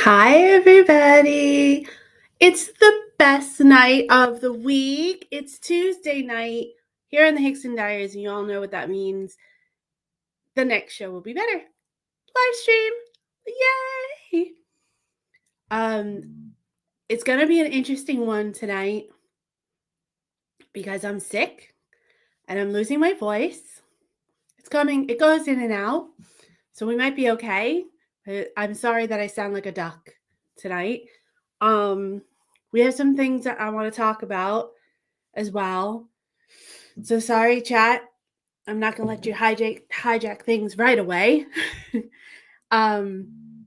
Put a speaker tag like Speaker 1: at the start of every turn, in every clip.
Speaker 1: Hi, everybody. It's the best night of the week. It's Tuesday night here in the Hicksondiaries, and you all know what that means. The next show will be better. Live stream. Yay! Um, it's gonna be an interesting one tonight because I'm sick and I'm losing my voice. It's coming, it goes in and out, so we might be okay. I'm sorry that I sound like a duck tonight. Um, we have some things that I want to talk about as well. So sorry, chat. I'm not gonna let you hijack things right away. um,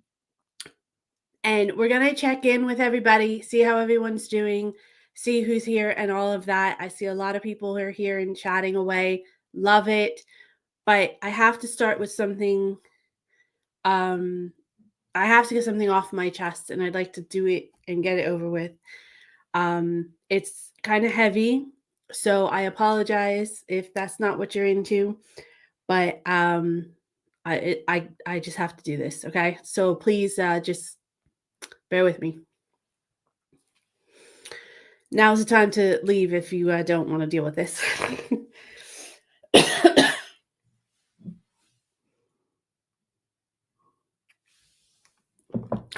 Speaker 1: and we're gonna check in with everybody, see how everyone's doing, see who's here, and all of that. I see a lot of people who are here and chatting away. Love it, but I have to start with something. Um, I have to get something off my chest, and I'd like to do it and get it over with. It's kind of heavy, so I apologize if that's not what you're into, but I just have to do this, okay? So please just bear with me. Now's the time to leave if you don't want to deal with this.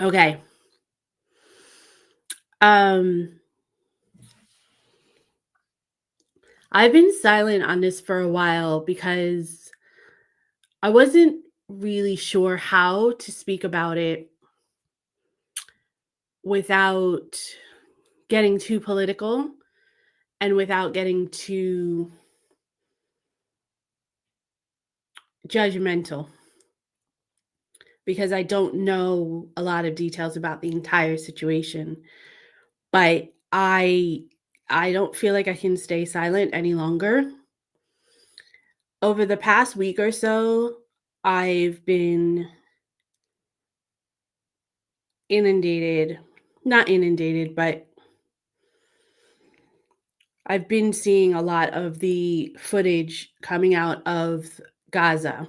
Speaker 1: Okay. Um I've been silent on this for a while because I wasn't really sure how to speak about it without getting too political and without getting too judgmental because I don't know a lot of details about the entire situation. But I don't feel like I can stay silent any longer. Over the past week or so, I've been inundated, not inundated, but I've been seeing a lot of the footage coming out of Gaza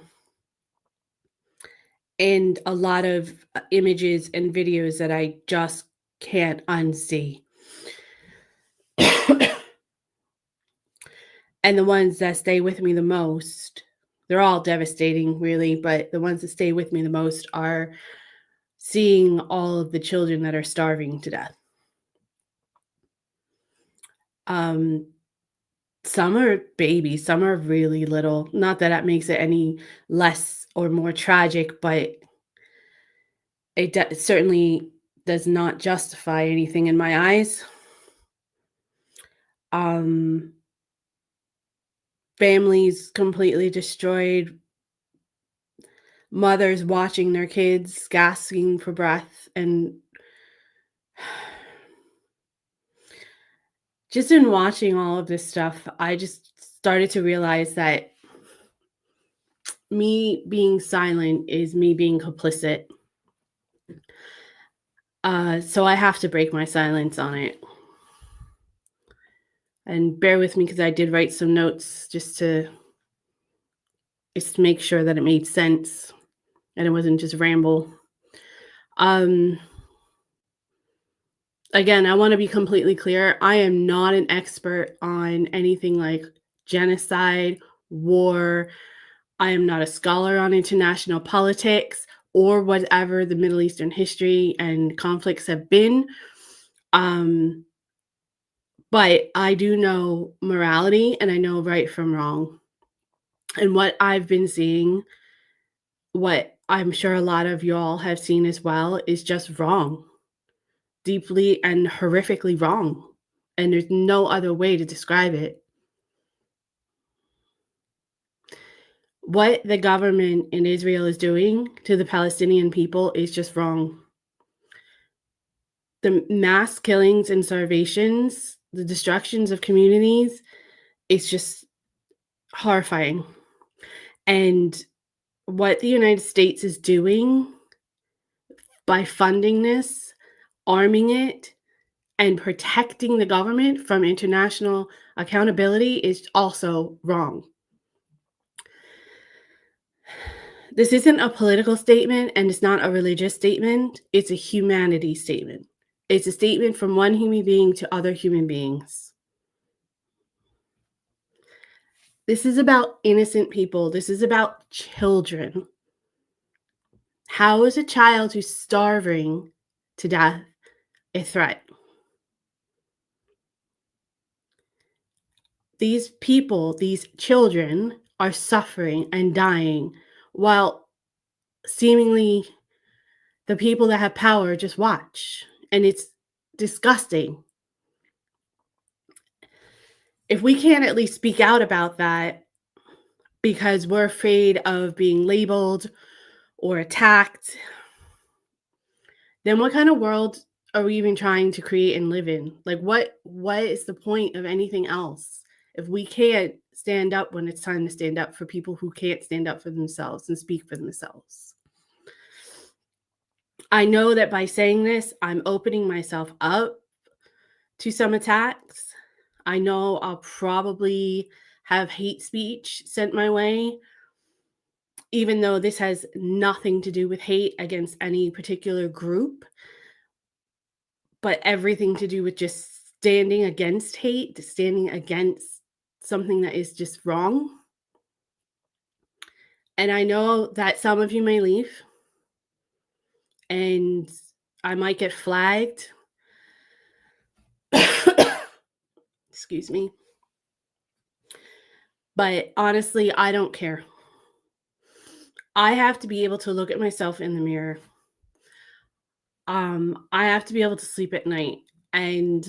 Speaker 1: and a lot of images and videos that I just can't unsee. And the ones that stay with me the most, they're all devastating, really, but the ones that stay with me the most are seeing all of the children that are starving to death. Um, some are babies, some are really little. Not that that makes it any less or more tragic, but it certainly does not justify anything in my eyes. Um, families completely destroyed, mothers watching their kids gasping for breath, and just in watching all of this stuff, I just started to realize that me being silent is me being complicit. So I have to break my silence on it. And bear with me because I did write some notes just to make sure that it made sense and it wasn't just ramble. Um, Again, I want to be completely clear. I am not an expert on anything like genocide, war. I am not a scholar on international politics or whatever the Middle Eastern history and conflicts have been. Um, but I do know morality and I know right from wrong. And what I've been seeing, what I'm sure a lot of y'all have seen as well, is just wrong, deeply and horrifically wrong. And there's no other way to describe it. What the government in Israel is doing to the Palestinian people is just wrong. The mass killings and starvations, the destructions of communities, it's just horrifying. And what the United States is doing by funding this, arming it, and protecting the government from international accountability is also wrong. This isn't a political statement and it's not a religious statement. It's a humanity statement. It's a statement from one human being to other human beings. This is about innocent people. This is about children. How is a child who's starving to death a threat? These people, these children, are suffering and dying while seemingly the people that have power just watch. And it's disgusting. If we can't at least speak out about that because we're afraid of being labeled or attacked, then what kind of world are we even trying to create and live in? Like what is the point of anything else if we can't stand up when it's time to stand up for people who can't stand up for themselves and speak for themselves? I know that by saying this, I'm opening myself up to some attacks. I know I'll probably have hate speech sent my way, even though this has nothing to do with hate against any particular group, but everything to do with just standing against hate, standing against something that is just wrong. And I know that some of you may leave and I might get flagged. Excuse me. But honestly, I don't care. I have to be able to look at myself in the mirror. I have to be able to sleep at night. And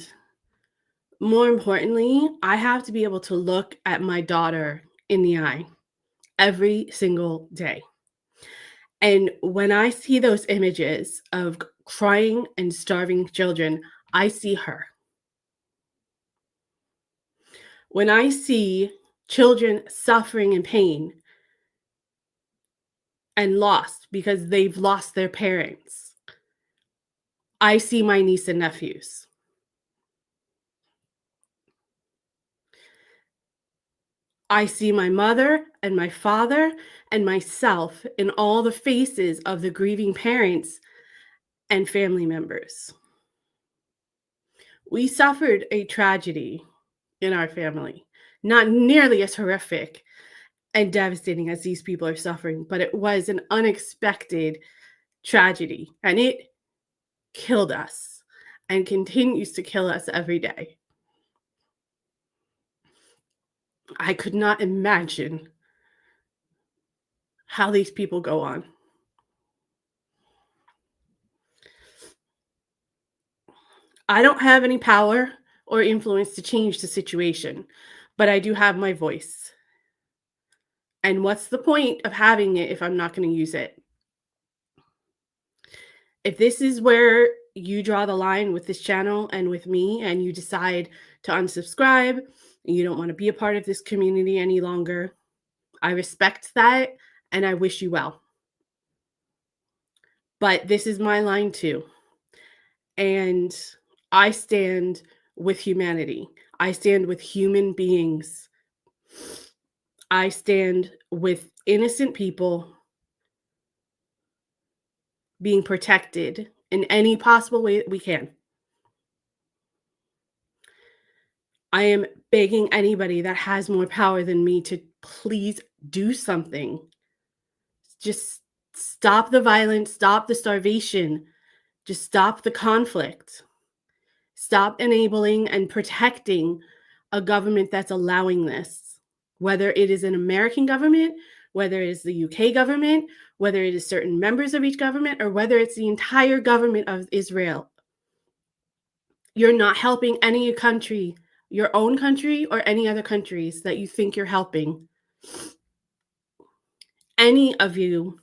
Speaker 1: more importantly, I have to be able to look at my daughter in the eye every single day. And when I see those images of crying and starving children, I see her. When I see children suffering in pain and lost because they've lost their parents, I see my niece and nephews. I see my mother and my father and myself in all the faces of the grieving parents and family members. We suffered a tragedy in our family, not nearly as horrific and devastating as these people are suffering, but it was an unexpected tragedy and it killed us and continues to kill us every day. I could not imagine how these people go on. I don't have any power or influence to change the situation, but I do have my voice. And what's the point of having it if I'm not going to use it? If this is where you draw the line with this channel and with me, and you decide to unsubscribe, and you don't want to be a part of this community any longer, I respect that and I wish you well. But this is my line too. And I stand with humanity. I stand with human beings. I stand with innocent people being protected in any possible way that we can. I am begging anybody that has more power than me to please do something. Just stop the violence, stop the starvation, just stop the conflict. Stop enabling and protecting a government that's allowing this, whether it is an American government, whether it is the UK government, whether it is certain members of each government, or whether it's the entire government of Israel. You're not helping any country, your own country or any other countries that you think you're helping. Any of you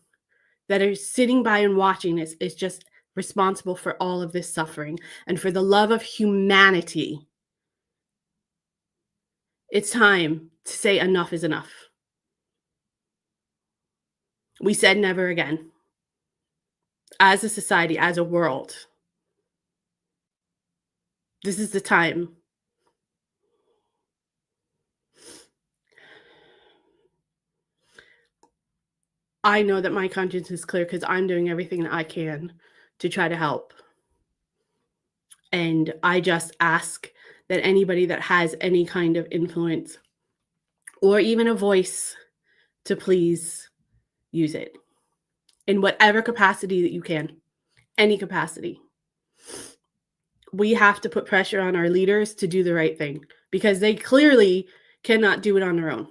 Speaker 1: that are sitting by and watching this is just responsible for all of this suffering. And for the love of humanity, it's time to say enough is enough. We said never again. As a society, as a world, this is the time. I know that my conscience is clear because I'm doing everything that I can to try to help. And I just ask that anybody that has any kind of influence or even a voice to please use it in whatever capacity that you can, any capacity. We have to put pressure on our leaders to do the right thing because they clearly cannot do it on their own.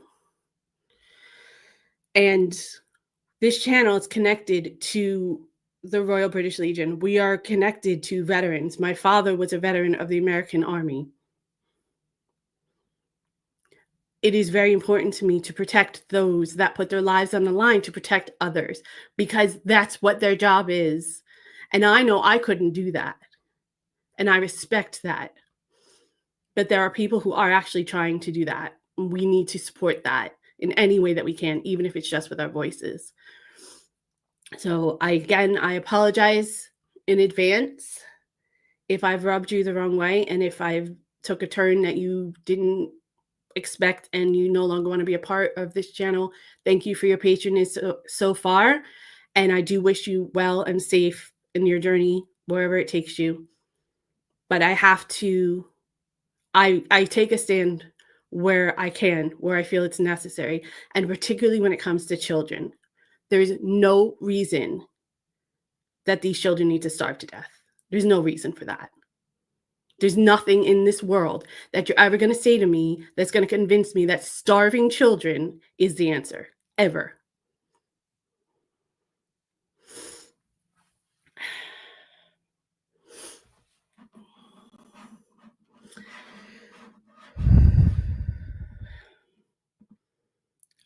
Speaker 1: And this channel is connected to the Royal British Legion. We are connected to veterans. My father was a veteran of the American Army. It is very important to me to protect those that put their lives on the line to protect others because that's what their job is. And I know I couldn't do that. And I respect that. But there are people who are actually trying to do that. We need to support that in any way that we can, even if it's just with our voices. So I apologize in advance if I've rubbed you the wrong way and if I've took a turn that you didn't expect and you no longer want to be a part of this channel. Thank you for your patronage so far. And I do wish you well and safe in your journey, wherever it takes you. But I have to, I take a stand where I can, where I feel it's necessary. And particularly when it comes to children, there's no reason that these children need to starve to death. There's no reason for that. There's nothing in this world that you're ever going to say to me that's going to convince me that starving children is the answer, ever.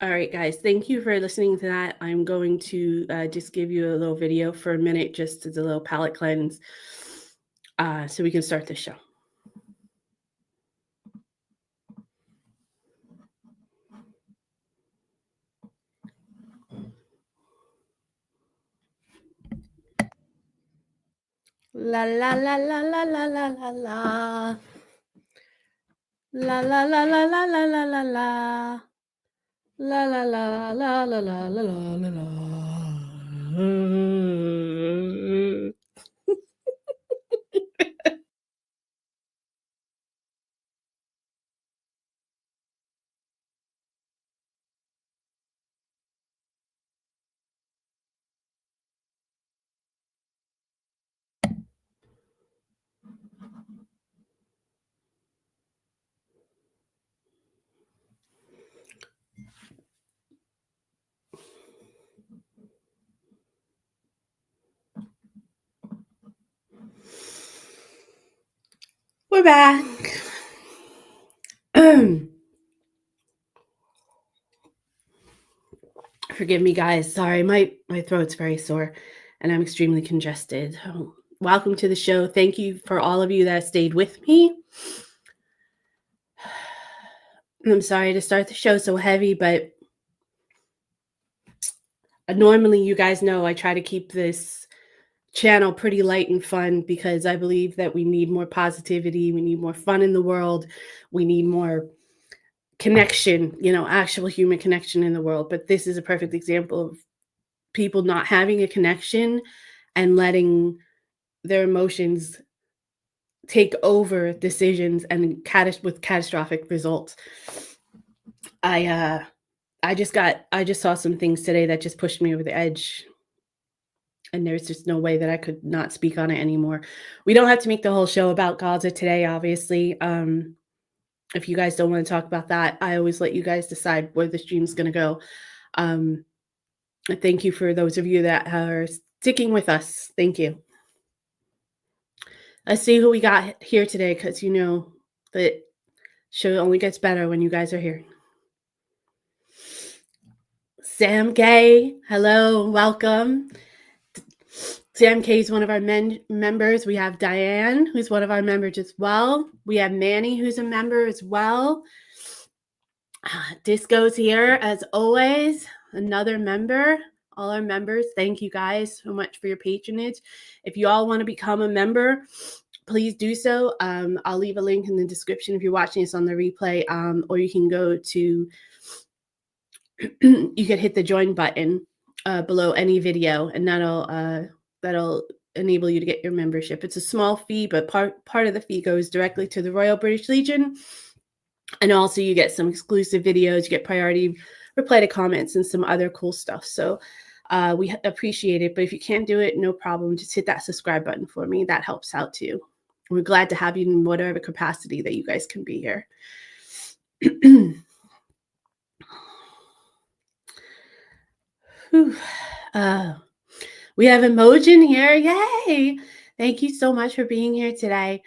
Speaker 1: All right, guys, thank you for listening to that. I'm going to just give you a little video for a minute, just as a little palate cleanse, so we can start the show. La la la la la la la la la. La la la la la la la la la. La la la la la la la la la. We're back. Forgive me, guys. Sorry, my throat's very sore and I'm extremely congested. Welcome to the show. Thank you for all of you that stayed with me. I'm sorry to start the show so heavy, but normally you guys know I try to keep this channel pretty light and fun because I believe that we need more positivity. We need more fun in the world. We need more connection, actual human connection in the world. But this is a perfect example of people not having a connection and letting their emotions take over decisions and with catastrophic results. I just saw some things today that just pushed me over the edge. And there's just no way that I could not speak on it anymore. We don't have to make the whole show about Gaza today, obviously. If you guys don't want to talk about that, I always let you guys decide where the stream's going to go. Thank you for those of you that are sticking with us. Thank you. Let's see who we got here today, because you know that show only gets better when you guys are here. Sam K, hello, welcome. Sam K is one of our members. We have Diane, who's one of our members as well. We have Manny, who's a member as well. Disco's here, as always, another member. All our members, thank you guys so much for your patronage. If you all want to become a member, please do so. I'll leave a link in the description if you're watching this on the replay, or you can go to, you can hit the join button below any video, and that'll enable you to get your membership. It's a small fee, but part of the fee goes directly to the Royal British Legion, and also you get some exclusive videos, you get priority reply to comments, and some other cool stuff. So we appreciate it, but if you can't do it, no problem. Just hit that subscribe button for me. That helps out too. We're glad to have you in whatever capacity that you guys can be here. We have Emojin here. Yay! Thank you so much for being here today.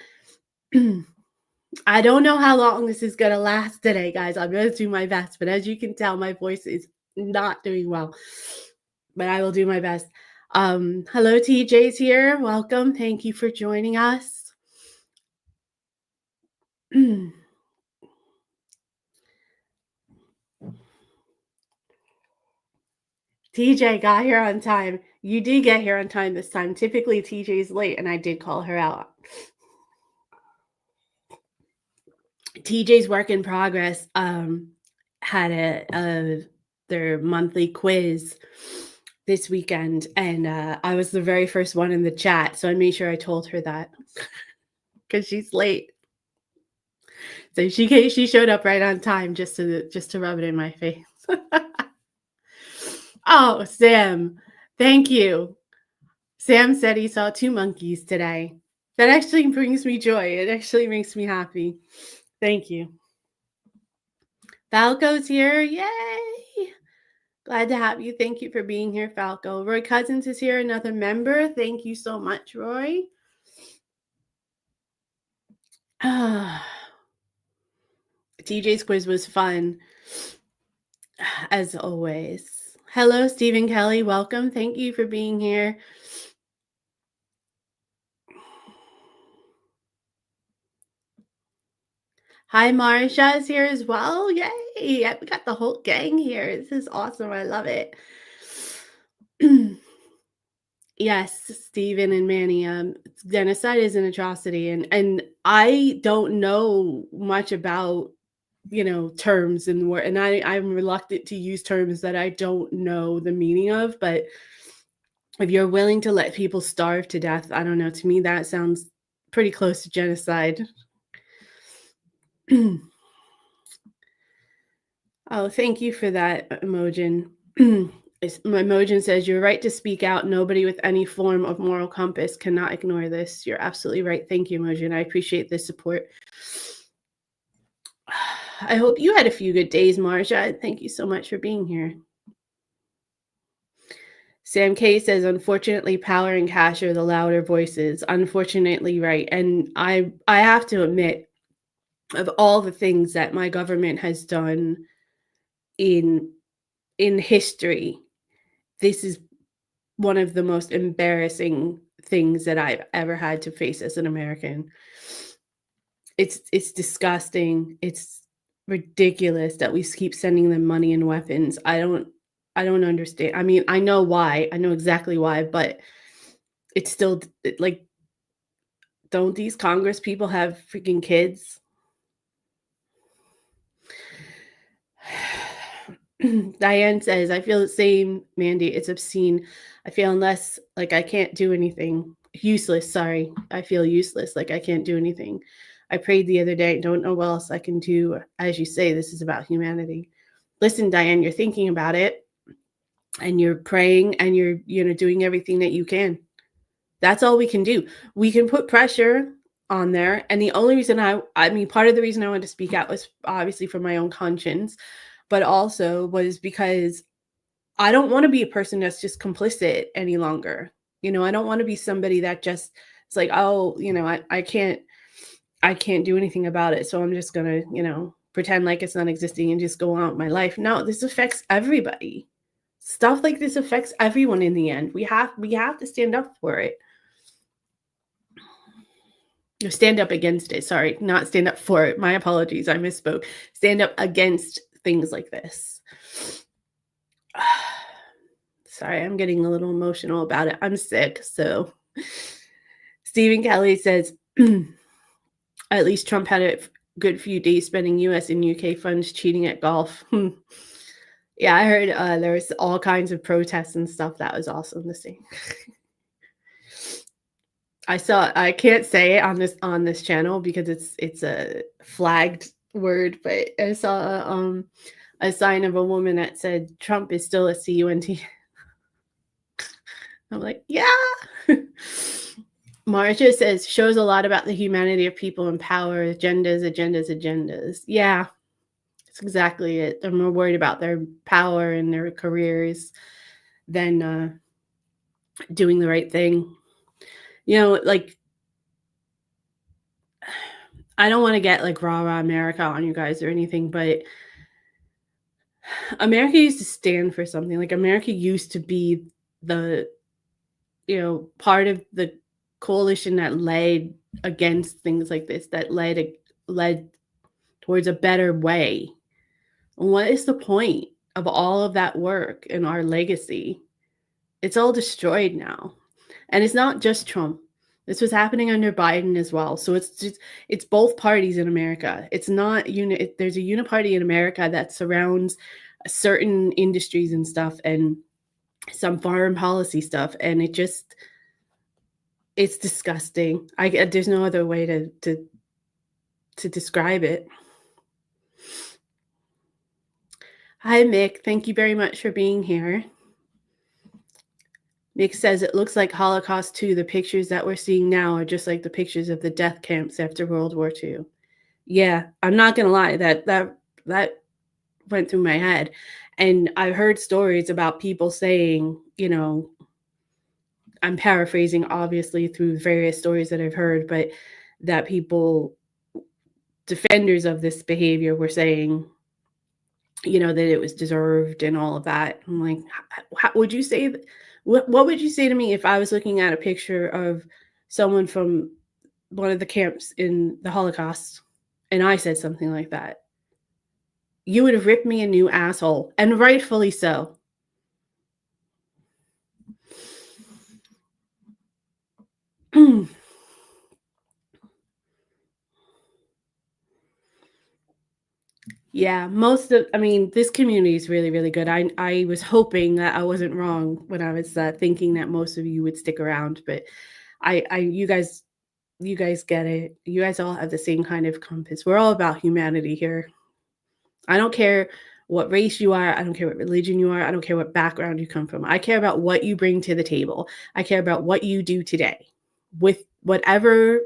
Speaker 1: I don't know how long this is going to last today, guys. I'm going to do my best, but as you can tell, my voice is not doing well, but I will do my best. Hello, TJ's here. Welcome. Thank you for joining us. TJ got here on time. You did get here on time this time. Typically, TJ's late, and I did call her out. TJ's work in progress had their monthly quiz this weekend, and I was the very first one in the chat, so I made sure I told her that because she's late. So she showed up right on time just to rub it in my face. Oh, Sam, thank you. Sam said he saw 2 monkeys today. That actually brings me joy. It actually makes me happy. Thank you. Falco's here. Yay! Glad to have you. Thank you for being here, Falco. Roy Cousins is here, another member. Thank you so much, Roy. TJ's quiz was fun, as always. Hello, Stephen Kelly. Welcome. Thank you for being here. Hi, Marsha is here as well. Yay! We got the whole gang here. This is awesome. I love it. Yes, Stephen and Manny. Genocide is an atrocity, and I don't know much about terms and word, and I'm reluctant to use terms that I don't know the meaning of. But if you're willing to let people starve to death, I don't know. To me, that sounds pretty close to genocide. Oh, thank you for that, Emojin. Emojin says, you're right to speak out. Nobody with any form of moral compass cannot ignore this. You're absolutely right. Thank you, Emojin. I appreciate the support. I hope you had a few good days, Marja. Thank you so much for being here. Sam K says, unfortunately, power and cash are the louder voices. Unfortunately, right. And I have to admit, of all the things that my government has done in history, this is one of the most embarrassing things that I've ever had to face as an American. It's disgusting. It's ridiculous that we keep sending them money and weapons. I don't understand. I mean, I know why. I know exactly why, but it's still like, don't these Congress people have freaking kids? Diane says, I feel the same, Mandy. It's obscene. I feel unless, like, I can't do anything. Useless, sorry. I feel useless, like I can't do anything. I prayed the other day, don't know what else I can do. As you say, this is about humanity. Listen, Diane, you're thinking about it, and you're praying, and you're doing everything that you can. That's all we can do. We can put pressure on there. And the only reason I mean, part of the reason I wanted to speak out was obviously for my own conscience, but also was because I don't want to be a person that's just complicit any longer. I don't want to be somebody that just, it's like, oh, I can't do anything about it. So I'm just going to, pretend like it's not existing and just go on with my life. No, this affects everybody. Stuff like this affects everyone in the end. We have to stand up for it. Stand up against it. Sorry, not stand up for it. My apologies. I misspoke. Stand up against things like this. Sorry, I'm getting a little emotional about it. I'm sick. So Stephen Kelly says, at least Trump had a good few days spending US and UK funds cheating at golf. Yeah, I heard, there was all kinds of protests and stuff. That was awesome to see. I can't say it on this channel because it's a flagged word, but I saw, a sign of a woman that said, "Trump is still a CUNT." I'm like, "Yeah." Marcia says, "Shows a lot about the humanity of people in power, agendas, agendas, agendas." Yeah, that's exactly it. They're more worried about their power and their careers than, doing the right thing. You know, like, I don't wanna get, like, rah, rah America on you guys or anything, but America used to stand for something. Like, America used to be the, part of the coalition that led against things like this, that led towards a better way. What is the point of all of that work and our legacy? It's all destroyed now. And it's not just Trump. This was happening under Biden as well. So it's both parties in America. It's not there's a uniparty in America that surrounds certain industries and stuff and some foreign policy stuff, and it's disgusting. There's no other way to describe it. Hi Mick, thank you very much for being here. Mick says it looks like Holocaust 2. The pictures that we're seeing now are just like the pictures of the death camps after World War II. Yeah, I'm not gonna lie, that went through my head. And I've heard stories about people saying, I'm paraphrasing obviously through various stories that I've heard, but that people, defenders of this behavior, were saying, that it was deserved and all of that. I'm like, how would you say what would you say to me if I was looking at a picture of someone from one of the camps in the Holocaust and I said something like that? You would have ripped me a new asshole, and rightfully so. Yeah, this community is really, really good. I was hoping that I wasn't wrong when I was thinking that most of you would stick around, but you guys get it. You guys all have the same kind of compass. We're all about humanity here. I don't care what race you are. I don't care what religion you are. I don't care what background you come from. I care about what you bring to the table. I care about what you do today with whatever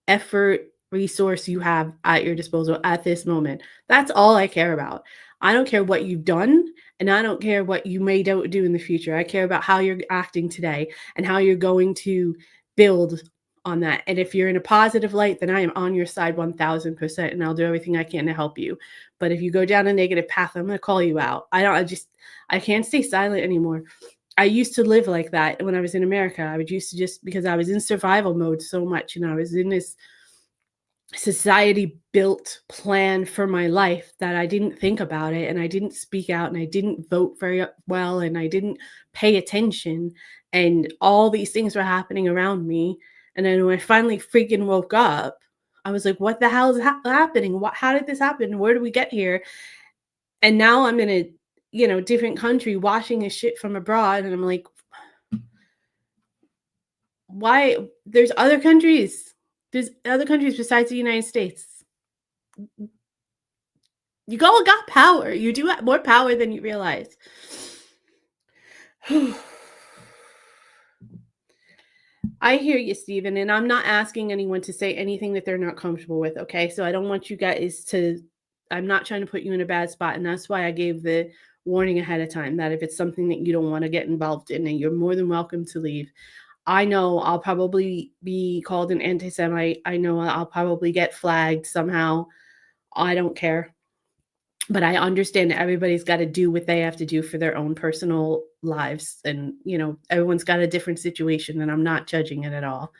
Speaker 1: effort, resource you have at your disposal at this moment. That's all I care about. I don't care what you've done, and I don't care what you may do in the future. I care about how you're acting today and how you're going to build on that. And if you're in a positive light, then I am on your side 1000%, and I'll do everything I can to help you. But if you go down a negative path, I'm going to call you out. I can't stay silent anymore. I used to live like that when I was in America. I would used to, just because I was in survival mode so much, and I was in this society built plan for my life, that I didn't think about it, and I didn't speak out, and I didn't vote very well, and I didn't pay attention, and all these things were happening around me. And then when I finally freaking woke up, I was like, what the hell is happening? How did this happen? Where did we get here? And now I'm in a different country watching this shit from abroad, and I'm like, why? There's other countries besides the United States. You all got power. You do have more power than you realize. I hear you, Stephen, and I'm not asking anyone to say anything that they're not comfortable with, okay? So I don't want you guys I'm not trying to put you in a bad spot, and that's why I gave the warning ahead of time, that if it's something that you don't want to get involved in, then you're more than welcome to leave. I know I'll probably be called an anti-Semite. I know I'll probably get flagged somehow. I don't care. But I understand that everybody's got to do what they have to do for their own personal lives. And, everyone's got a different situation, and I'm not judging it at all.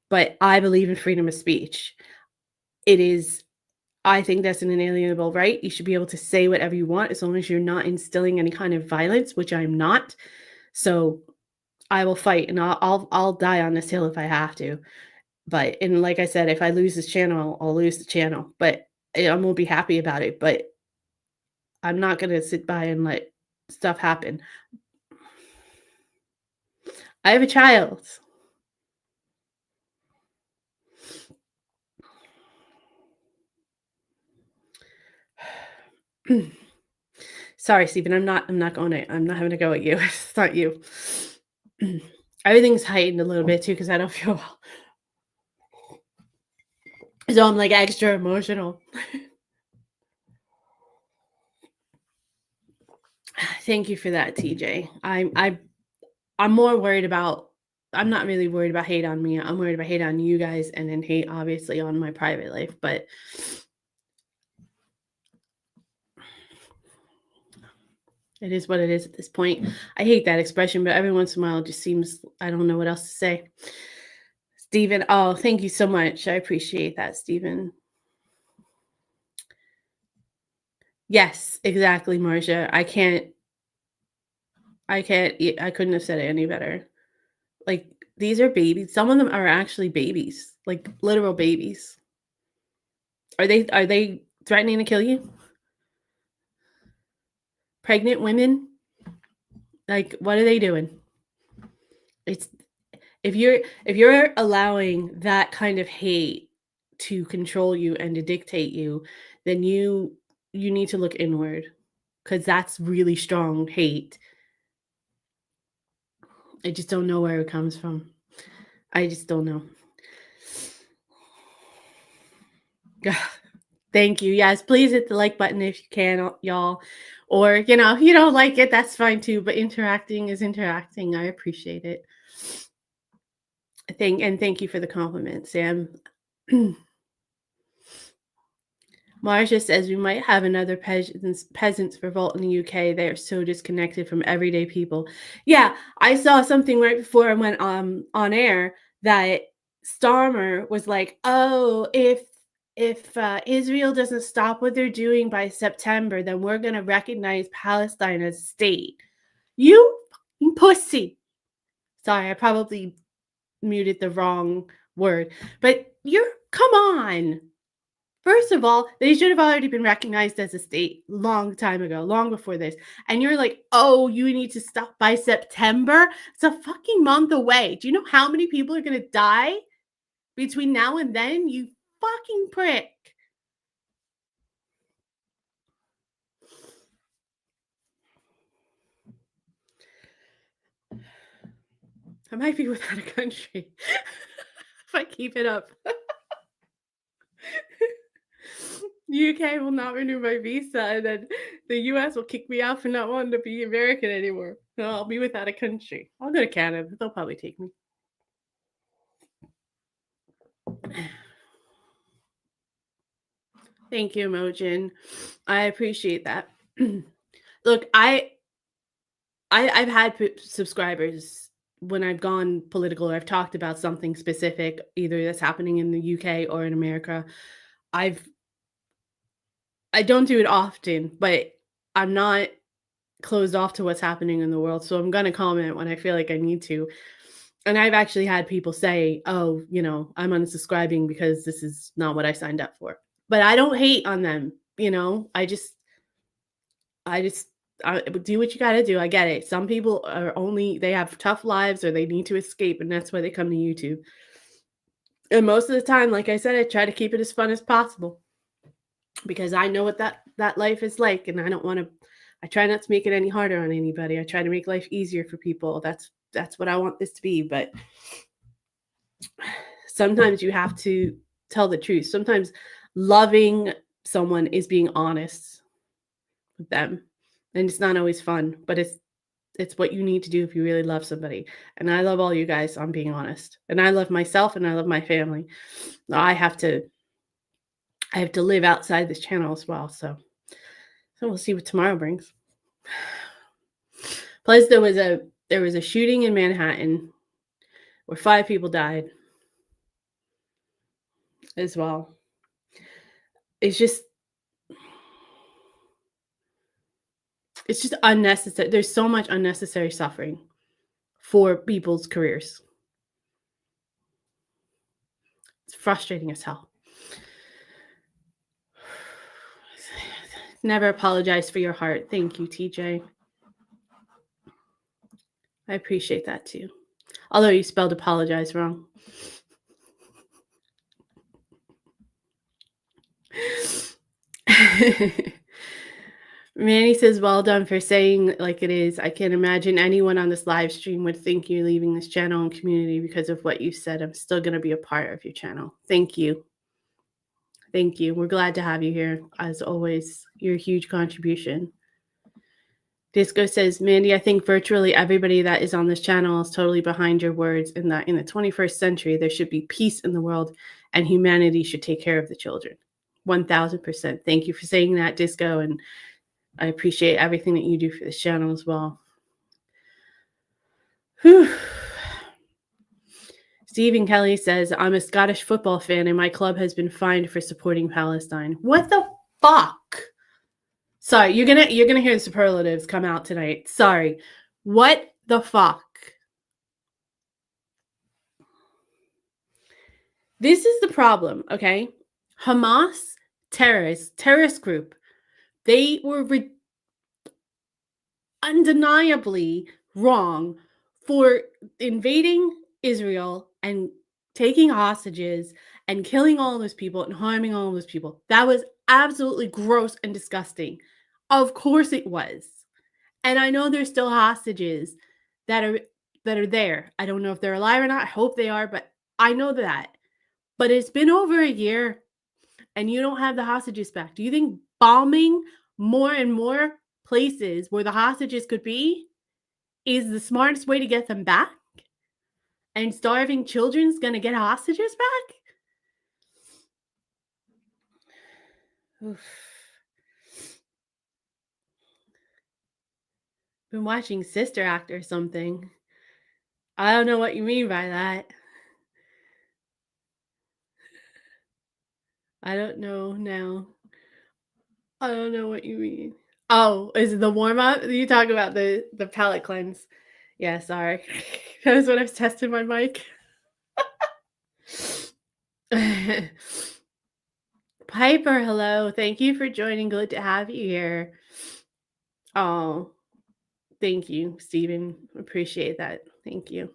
Speaker 1: But I believe in freedom of speech. I think that's an inalienable right. You should be able to say whatever you want as long as you're not instilling any kind of violence, which I'm not. So I will fight, and I'll die on this hill if I have to. But like I said, if I lose this channel, I'll lose the channel. But I won't be happy about it, but I'm not gonna sit by and let stuff happen. I have a child. Sorry, Stephen, I'm not having to go at you. It's not you. Everything's heightened a little bit too because I don't feel well. So I'm like extra emotional. Thank you for that, TJ. I'm more worried about I'm not really worried about hate on me. I'm worried about hate on you guys and then hate obviously on my private life, but it is what it is at this point. I hate that expression, but every once in a while it just seems I don't know what else to say. Stephen, oh, thank you so much. I appreciate that, Stephen. Yes, exactly, Marcia. I couldn't have said it any better. Like these are babies. Some of them are actually babies, like literal babies. Are they threatening to kill you? Pregnant women? Like what are they doing? It's if you're allowing that kind of hate to control you and to dictate you, then you need to look inward cuz that's really strong hate. I just don't know where it comes from. I just don't know. Thank you. Yes, please hit the like button if you can, y'all. Or, if you don't like it, that's fine too. But interacting is interacting. I appreciate it. Thank you for the compliment, Sam. Marcia says we might have another peasants revolt in the UK. They are so disconnected from everyday people. Yeah, I saw something right before I went on air that Starmer was like, "Oh, if Israel doesn't stop what they're doing by September, then we're gonna recognize Palestine as a state." You fucking pussy. Sorry, I probably muted the wrong word, but you're come on. First of all, they should have already been recognized as a state long time ago, long before this. And you're like, oh, you need to stop by September? It's a fucking month away. Do you know how many people are going to die between now and then? You fucking prick. I might be without a country if I keep it up. UK will not renew my visa, and then the US will kick me out for not wanting to be American anymore. No, I'll be without a country. I'll go to Canada. They'll probably take me. Thank you, Mojin. I appreciate that. Look, I've had subscribers when I've gone political or I've talked about something specific, either that's happening in the UK or in America. I've I don't do it often, but I'm not closed off to what's happening in the world. So I'm gonna comment when I feel like I need to. And I've actually had people say, "Oh, I'm unsubscribing because this is not what I signed up for." But I don't hate on them, I do what you gotta do. I get it. Some people they have tough lives or they need to escape, and that's why they come to YouTube. And most of the time, like I said, I try to keep it as fun as possible because I know what that life is like, and I try not to make it any harder on anybody. I try to make life easier for people. That's what I want this to be. But sometimes you have to tell the truth. Sometimes loving someone is being honest with them. And it's not always fun, but it's what you need to do if you really love somebody. And I love all you guys, I'm being honest. And I love myself and I love my family. I have to live outside this channel as well. So we'll see what tomorrow brings. Plus there was a shooting in Manhattan where 5 people died as well. It's just unnecessary. There's so much unnecessary suffering for people's careers. It's frustrating as hell. Never apologize for your heart. Thank you, TJ. I appreciate that too. Although you spelled apologize wrong. Manny says, well done for saying like it is. I can't imagine anyone on this live stream would think you're leaving this channel and community because of what you said. I'm still going to be a part of your channel. Thank you. Thank you. We're glad to have you here. As always, you're a huge contribution. Disco says, Mandy, I think virtually everybody that is on this channel is totally behind your words, and that in the 21st century, there should be peace in the world and humanity should take care of the children. 1000%. Thank you for saying that, Disco, and I appreciate everything that you do for this channel as well. Whew. Stephen Kelly says, I'm a Scottish football fan and my club has been fined for supporting Palestine. What the fuck? Sorry, you're gonna hear the superlatives come out tonight. Sorry. What the fuck? This is the problem, okay? Hamas, terrorist group. They were undeniably wrong for invading Israel and taking hostages and killing all those people and harming all those people. That was absolutely gross and disgusting. Of course it was. And I know there's still hostages that are there. I don't know if they're alive or not. I hope they are, but I know that. But it's been over a year and you don't have the hostages back. Do you think bombing more and more places where the hostages could be is the smartest way to get them back? And starving children's going to get hostages back? Oof. Been watching Sister Act or something. I don't know what you mean by that. I don't know now. I don't know what you mean. Oh, is it the warm up? You talk about the palate cleanse. Yeah, sorry. That was when I was testing my mic. Piper, hello. Thank you for joining. Good to have you here. Oh, thank you, Stephen. Appreciate that. Thank you.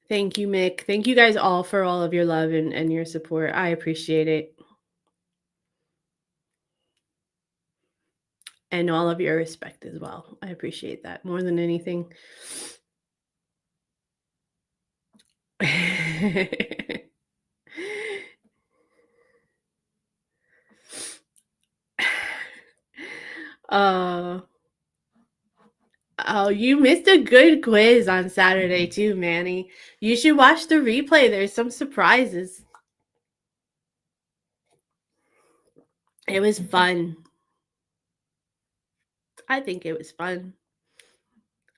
Speaker 1: Thank you, Mick. Thank you guys all for all of your love and your support. I appreciate it. And all of your respect as well. I appreciate that more than anything. Oh, you missed a good quiz on Saturday too, Manny. You should watch the replay. There's some surprises. It was fun. I think it was fun.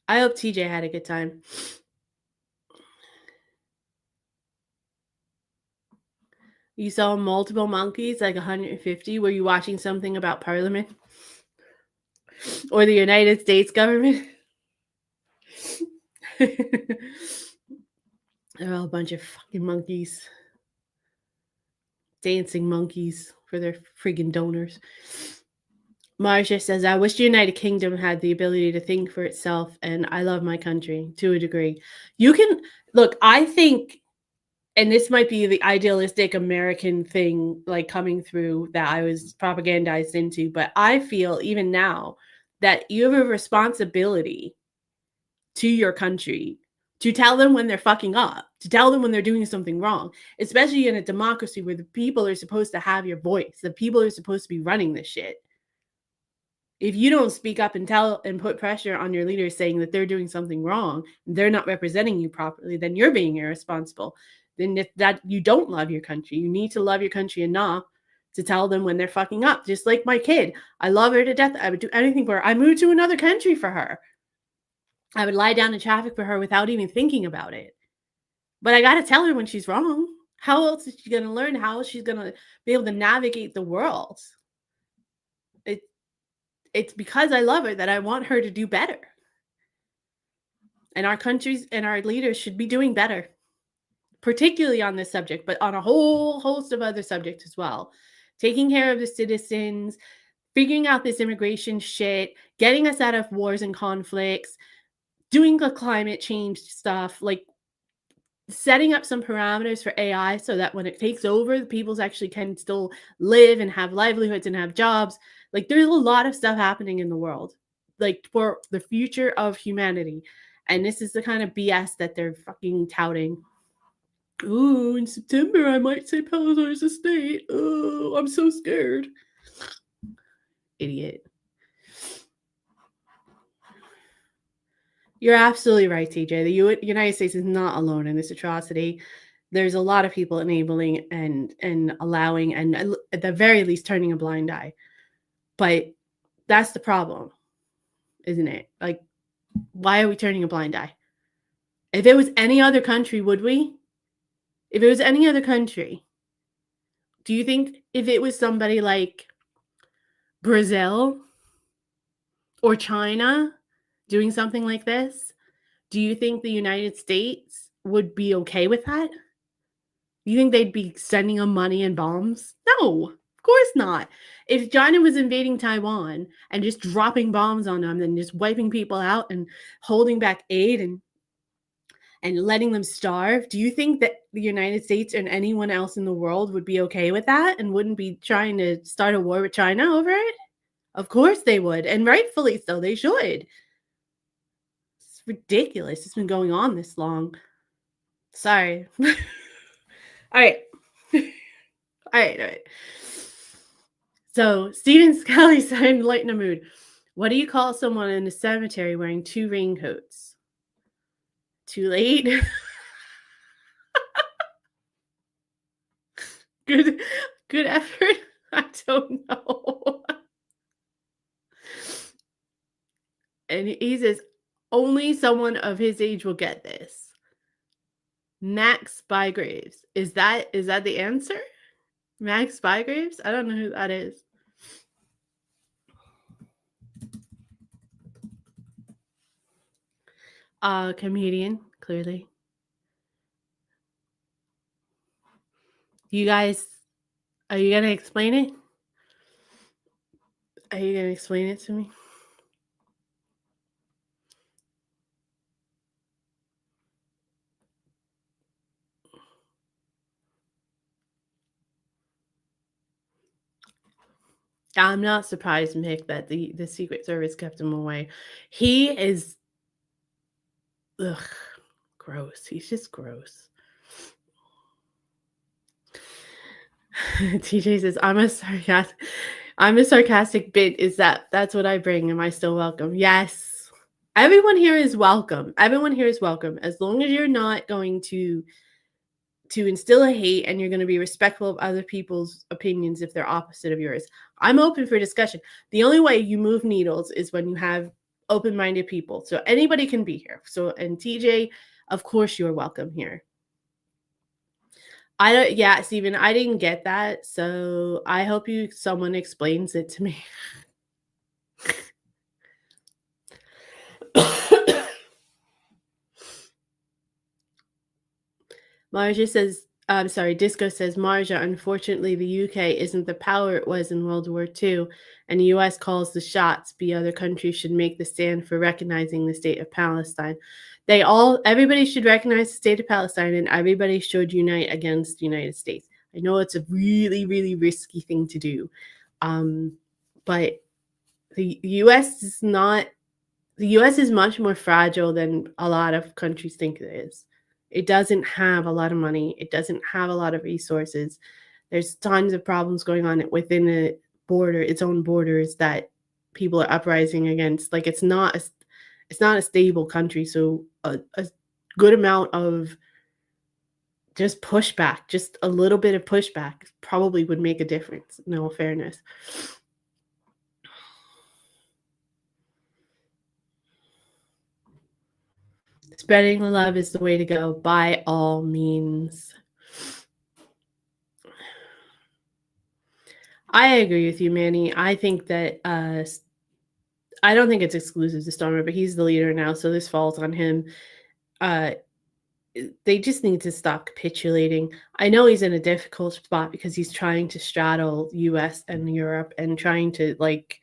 Speaker 1: I hope TJ had a good time. You saw multiple monkeys, like 150. Were you watching something about Parliament? Or the United States government? They're all a bunch of fucking monkeys. Dancing monkeys for their friggin' donors. Marcia says, I wish the United Kingdom had the ability to think for itself, and I love my country to a degree. You can, look, I think, and this might be the idealistic American thing, like coming through that I was propagandized into, but I feel even now that you have a responsibility to your country to tell them when they're fucking up, to tell them when they're doing something wrong, especially in a democracy where the people are supposed to have your voice. The people are supposed to be running this shit. If you don't speak up and tell and put pressure on your leaders saying that they're doing something wrong, they're not representing you properly, then you're being irresponsible. Then that you don't love your country. You need to love your country enough to tell them when they're fucking up. Just like my kid. I love her to death. I would do anything for her. I moved to another country for her. I would lie down in traffic for her without even thinking about it. But I got to tell her when she's wrong. How else is she going to learn? How is she going to be able to navigate the world? It's because I love her that I want her to do better. And our countries and our leaders should be doing better, particularly on this subject, but on a whole host of other subjects as well. taking care of the citizens, figuring out this immigration shit, getting us out of wars and conflicts, doing the climate change stuff, like setting up some parameters for AI so that when it takes over, the peoples actually can still live and have livelihoods and have jobs. Like there's a lot of stuff happening in the world, like for the future of humanity. And this is the kind of BS that they're fucking touting. Oh, in September, I might say Palestine's a state. Oh, I'm so scared. Idiot. You're absolutely right, TJ. The United States is not alone in this atrocity. There's a lot of people enabling and allowing and at the very least turning a blind eye. But that's the problem, isn't it? Like, why are we turning a blind eye? If it was any other country, would we? If it was any other country, do you think if it was somebody like Brazil or China doing something like this, do you think the United States would be okay with that? You think they'd be sending them money and bombs? No, of course not. If China was invading Taiwan and just dropping bombs on them and just wiping people out and holding back aid and letting them starve, do you think that the United States and anyone else in the world would be okay with that and wouldn't be trying to start a war with China over it? Of course they would, and rightfully so. They should. It's ridiculous. It's been going on this long. Sorry. All right. All right. So Stephen Scully said in Lighten a Mood, what do you call someone in a cemetery wearing 2 raincoats? Too late? Good effort? I don't know. And he says, only someone of his age will get this. Max Bygraves. Is that the answer? Max Bygraves? I don't know who that is. Comedian, clearly. You guys, are you gonna explain it? Are you gonna explain it to me? I'm not surprised, Mick, that the Secret Service kept him away. He is gross. He's just gross. TJ says, I'm a sarcastic bit. That's what I bring? Am I still welcome? Yes. Everyone here is welcome. Everyone here is welcome. As long as you're not going to instill a hate and you're going to be respectful of other people's opinions if they're opposite of yours. I'm open for discussion. The only way you move needles is when you have open-minded people. So anybody can be here. So, and TJ, of course you're welcome here. Stephen, I didn't get that. So I hope someone explains it to me. Marja says, Disco says, Marja, unfortunately, the UK isn't the power it was in World War II, and the US calls the shots. Other countries should make the stand for recognizing the state of Palestine. Everybody should recognize the state of Palestine, and everybody should unite against the United States. I know it's a really, really risky thing to do, but the US is not. The US is much more fragile than a lot of countries think it is. It doesn't have a lot of money. It doesn't have a lot of resources. There's tons of problems going on within its own borders that people are uprising against. Like it's not a stable country. So a good amount of just pushback, just a little bit of pushback probably would make a difference. In all fairness. Spreading the love is the way to go, by all means. I agree with you, Manny. I think that I don't think it's exclusive to Stormer, but he's the leader now, so this falls on him. they just need to stop capitulating. I know he's in a difficult spot because he's trying to straddle US and Europe and trying to like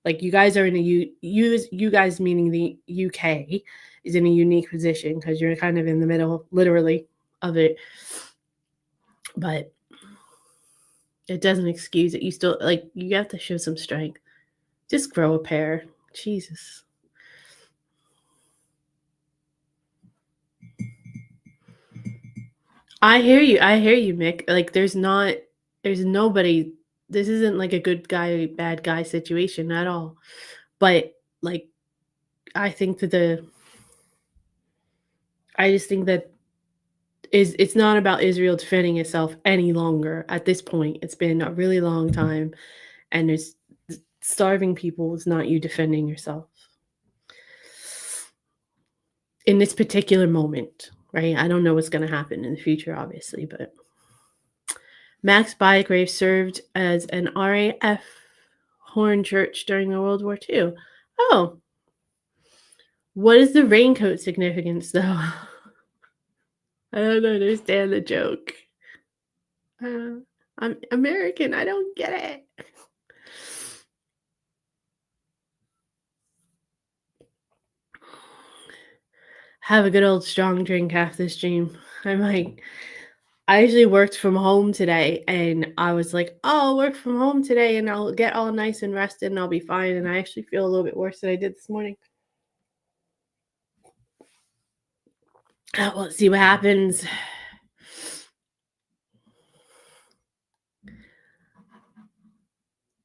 Speaker 1: you guys are in a you guys meaning the UK is in a unique position because you're kind of in the middle literally of it. But it doesn't excuse it. You still like you have to show some strength. Just grow a pair. Jesus. I hear you. I hear you, Mick. Like there's nobody, this isn't like a good guy, bad guy situation at all. But like I think that the I just think that is it's not about Israel defending itself any longer at this point. It's been a really long time and there's starving people is not you defending yourself. In this particular moment, right? I don't know what's going to happen in the future obviously, but Max Bygrave served as an RAF Horn Church during the World War II. Oh, what is the raincoat significance, though? I don't understand the joke. I'm American. I don't get it. Have a good old strong drink after the stream. I actually worked from home today and I was like, oh, I'll work from home today and I'll get all nice and rested and I'll be fine. And I actually feel a little bit worse than I did this morning. We'll see what happens.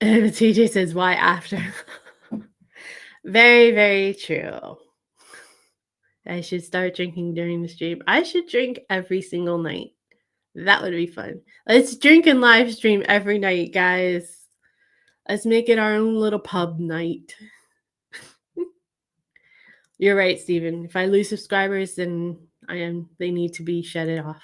Speaker 1: And TJ says, why after? Very, very true. I should start drinking during the stream. I should drink every single night. That would be fun. Let's drink and live stream every night, guys. Let's make it our own little pub night. You're right, Steven. If I lose subscribers, then they need to be shut off.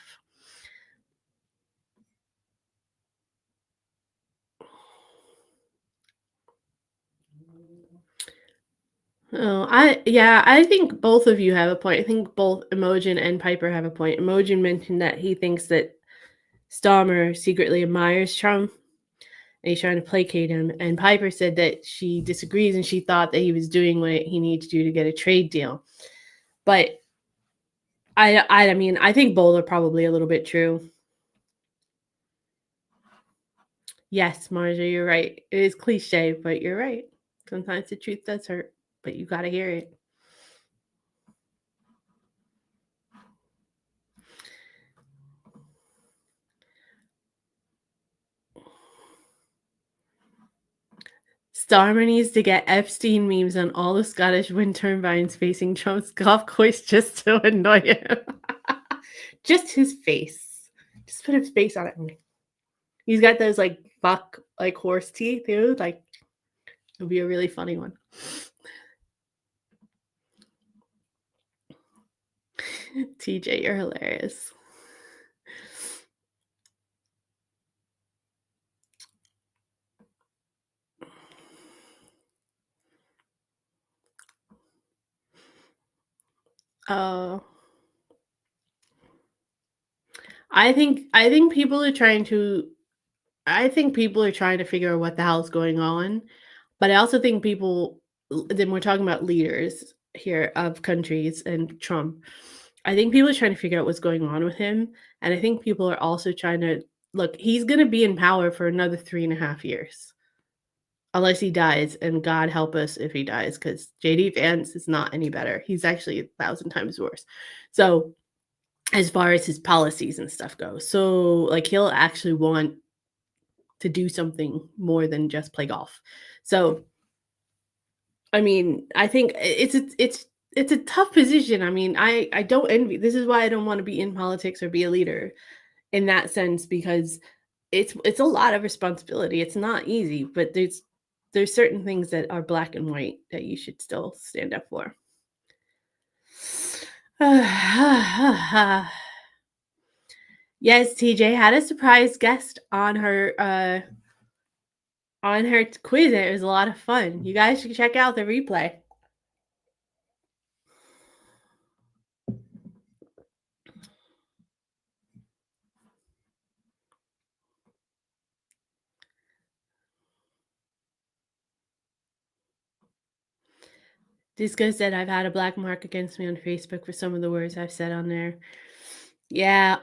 Speaker 1: Oh, I think both of you have a point. I think both Emojin and Piper have a point. Emojin mentioned that he thinks that Starmer secretly admires Trump and he's trying to placate him. And Piper said that she disagrees and she thought that he was doing what he needs to do to get a trade deal. But I mean, I think both are probably a little bit true. Yes, Marja, you're right. It is cliche, but you're right. Sometimes the truth does hurt, but you got to hear it. Starmer needs to get Epstein memes on all the Scottish wind turbines facing Trump's golf course just to annoy him. Just his face. Just put his face on it. He's got those like buck like horse teeth, dude. Like it'll be a really funny one. TJ, you're hilarious. Oh. I think people are trying to figure out what the hell's going on. But I also think then we're talking about leaders here of countries and Trump. I think people are trying to figure out what's going on with him. And I think people are also trying to look, he's going to be in power for another 3.5 years. Unless he dies, and God help us if he dies, because JD Vance is not any better. He's actually 1,000 times worse. So as far as his policies and stuff go. So like he'll actually want to do something more than just play golf. So I mean, I think it's a tough position. I mean, I don't envy. This is why I don't want to be in politics or be a leader in that sense because it's a lot of responsibility. It's not easy, but there's certain things that are black and white that you should still stand up for. Yes, TJ had a surprise guest on her quiz. It was a lot of fun. You guys should check out the replay. Disco said I've had a black mark against me on Facebook for some of the words I've said on there. Yeah.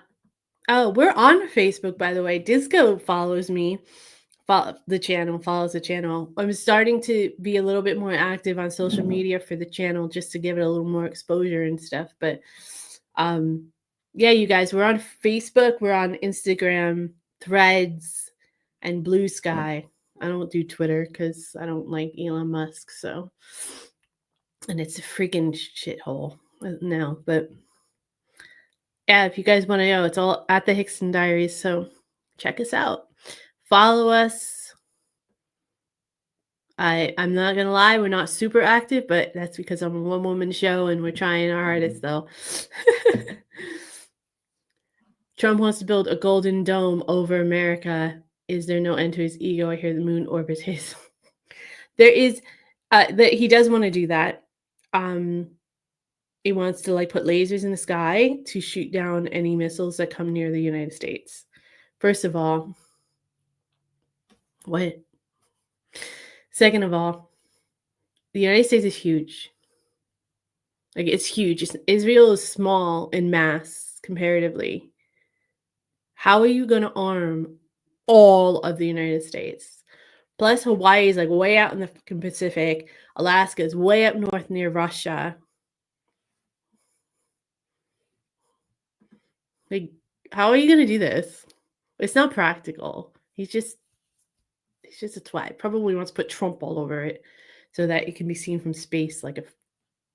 Speaker 1: Oh, we're on Facebook, by the way. Disco follows me. Follows the channel. I'm starting to be a little bit more active on social media for the channel just to give it a little more exposure and stuff. But yeah, you guys, we're on Facebook, we're on Instagram, Threads, and Blue Sky. I don't do Twitter because I don't like Elon Musk, so and it's a freaking shithole now. But yeah, if you guys want to know, it's all at the Hickson Diaries, so check us out. Follow us. I'm not gonna lie, we're not super active, but that's because I'm a one-woman show and we're trying our hardest though. Trump wants to build a golden dome over America. Is there no end to his ego? I hear the moon orbits his. There is that he does want to do that. He wants to like put lasers in the sky to shoot down any missiles that come near the United States. First of all, what? Second of all, the United States is huge. Like it's huge. Israel is small in mass comparatively. How are you going to arm all of the United States? Plus, Hawaii is like way out in the Pacific. Alaska is way up north near Russia. Like, how are you going to do this? It's not practical. He's just a twat. Probably wants to put Trump all over it so that it can be seen from space like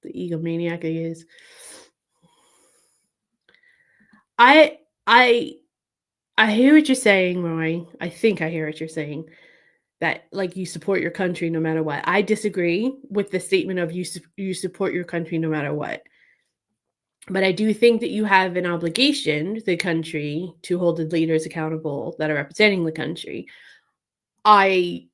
Speaker 1: the egomaniac he is. I hear what you're saying, Roy. I think I hear what you're saying. That like you support your country no matter what. I disagree with the statement of you support your country no matter what. But I do think that you have an obligation to the country to hold the leaders accountable that are representing the country. I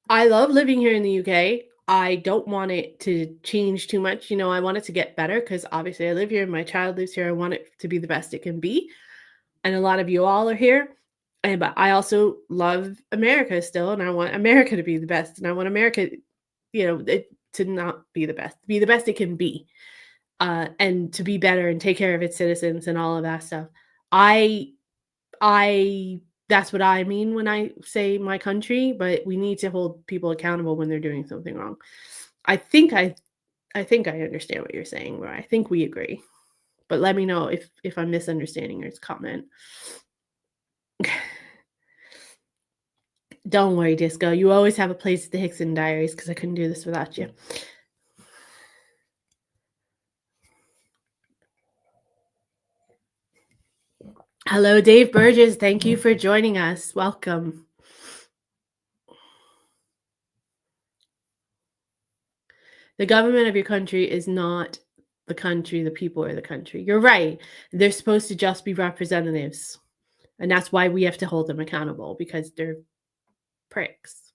Speaker 1: love living here in the UK. I don't want it to change too much. You know, I want it to get better because obviously I live here. My child lives here. I want it to be the best it can be. And a lot of you all are here. But I also love America still, and I want America to be the best. And I want America, to not be the best, to be the best it can be, and to be better and take care of its citizens and all of that stuff. I that's what I mean when I say my country, but we need to hold people accountable when they're doing something wrong. I think I understand what you're saying, Roy. I think we agree. But let me know if I'm misunderstanding your comment. Don't worry, Disco. You always have a place at the Hickson Diaries because I couldn't do this without you. Hello, Dave Burgess. Thank you for joining us. Welcome. The government of your country is not the country. The people are the country. You're right. They're supposed to just be representatives. And that's why we have to hold them accountable because they're pricks.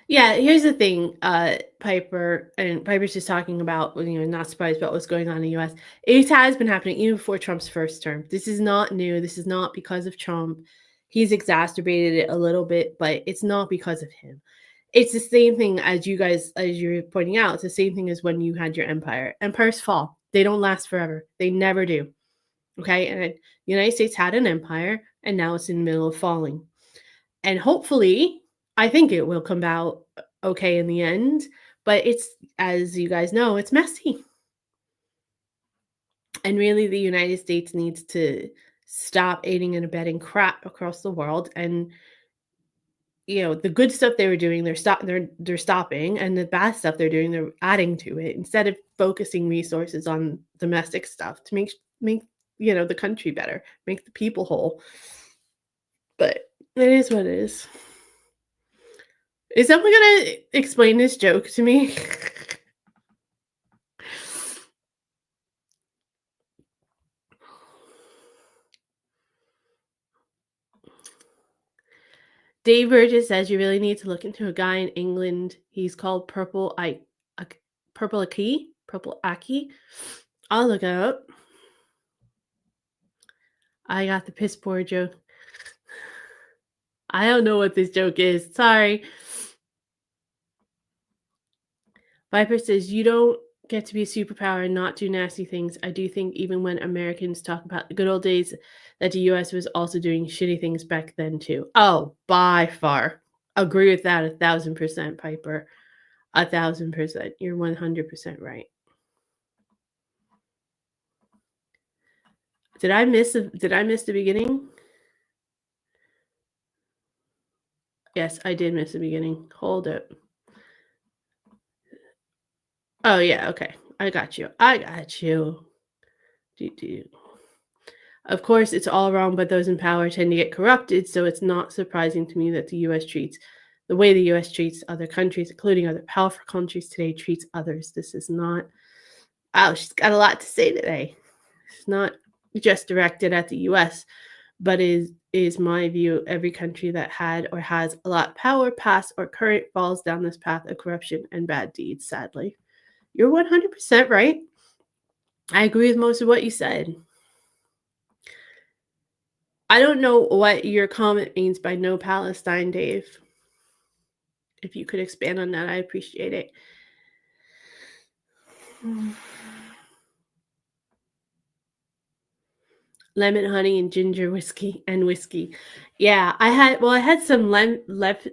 Speaker 1: Yeah, here's the thing, Piper's just talking about, not surprised about what's going on in the US. It has been happening even before Trump's first term. This is not new. This is not because of Trump. He's exacerbated it a little bit, but it's not because of him. It's the same thing as you're pointing out. It's the same thing as when you had your empire. Empires fall. They don't last forever. They never do. Okay? And the United States had an empire, and now it's in the middle of falling. And hopefully, I think it will come out okay in the end, but it's, as you guys know, it's messy. And really, the United States needs to stop aiding and abetting crap across the world. And the good stuff they were doing, they're stopping, and the bad stuff they're doing, they're adding to it instead of focusing resources on domestic stuff to make the country better, make the people whole. But it is what it is. Is someone gonna explain this joke to me? Dave Burgess says you really need to look into a guy in England. He's called Purple Aki. I'll look it up. I got the piss poor joke. I don't know what this joke is. Sorry. Viper says, you don't get to be a superpower and not do nasty things. I do think even when Americans talk about the good old days, that the US was also doing shitty things back then too. Oh, by far. Agree with that 1,000%, Piper. 1,000%. You're 100% right. Did I miss the beginning? Yes, I did miss the beginning. Hold it. Oh yeah, okay. I got you. Do. Of course, it's all wrong, but those in power tend to get corrupted, so it's not surprising to me that the way the US treats other countries, including other powerful countries today, treats others. This is not. Oh, she's got a lot to say today. It's not just directed at the US, but is my view every country that had or has a lot of power, past or current, falls down this path of corruption and bad deeds, sadly. You're 100% right. I agree with most of what you said. I don't know what your comment means by no Palestine, Dave. If you could expand on that, I appreciate it. Lemon, honey, and ginger whiskey. Yeah, I had some Lemsed.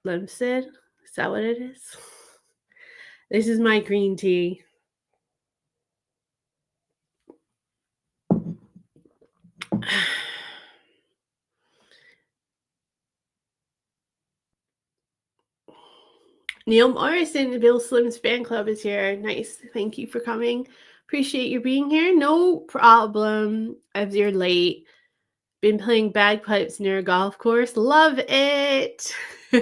Speaker 1: Is that what it is? This is my green tea. Neil Morrison, Bill Slim's fan club is here. Nice. Thank you for coming. Appreciate you being here. No problem if you're late. Been playing bagpipes near a golf course. Love it. For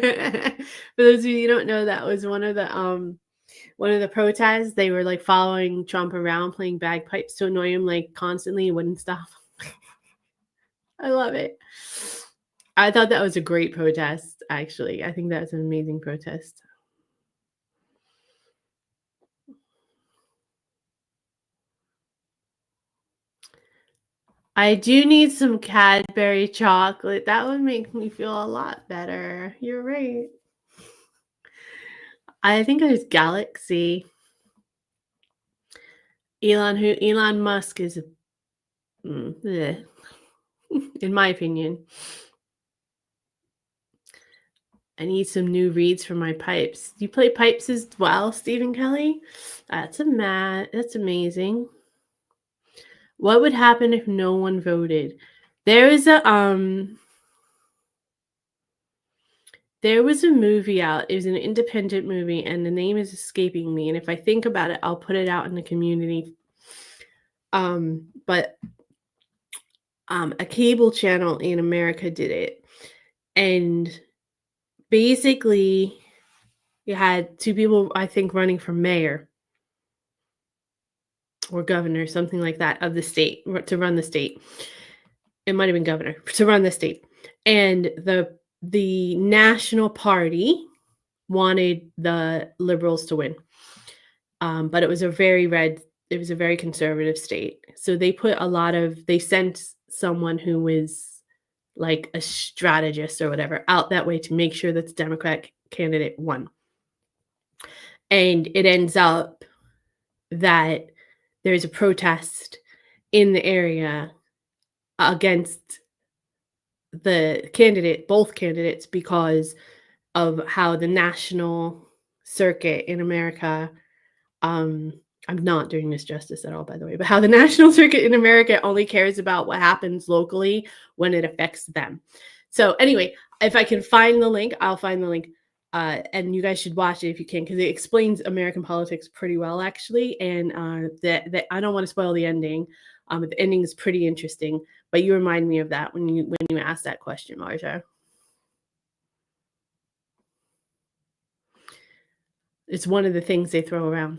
Speaker 1: those of you who don't know, that was one of the protests. They were like following Trump around playing bagpipes to annoy him like constantly. He wouldn't stop. I love it. I thought that was a great protest, actually. I think that was an amazing protest. I do need some Cadbury chocolate. That would make me feel a lot better. You're right. I think it was Galaxy. Elon Musk is in my opinion. I need some new reeds for my pipes. Do you play pipes as well, Stephen Kelly? That's amazing. What would happen if no one voted? There was a movie out. It was an independent movie, and the name is escaping me. And if I think about it, I'll put it out in the community. But a cable channel in America did it, and basically, you had two people, I think, running for mayor or governor, something like that, of the state to run the state. It might have been governor to run the state, and the national party wanted the liberals to win, but it was a very conservative state. So they sent someone who was like a strategist or whatever out that way to make sure that the Democratic candidate won. And it ends up that there's a protest in the area against both candidates, because of how the national circuit in America, I'm not doing this justice at all, by the way, but how the national circuit in America only cares about what happens locally when it affects them. So anyway, if I can find the link, I'll find the link. And you guys should watch it if you can, because it explains American politics pretty well, actually. And that I don't want to spoil the ending. But the ending is pretty interesting. But you remind me of that when you asked that question, Marja. It's one of the things they throw around.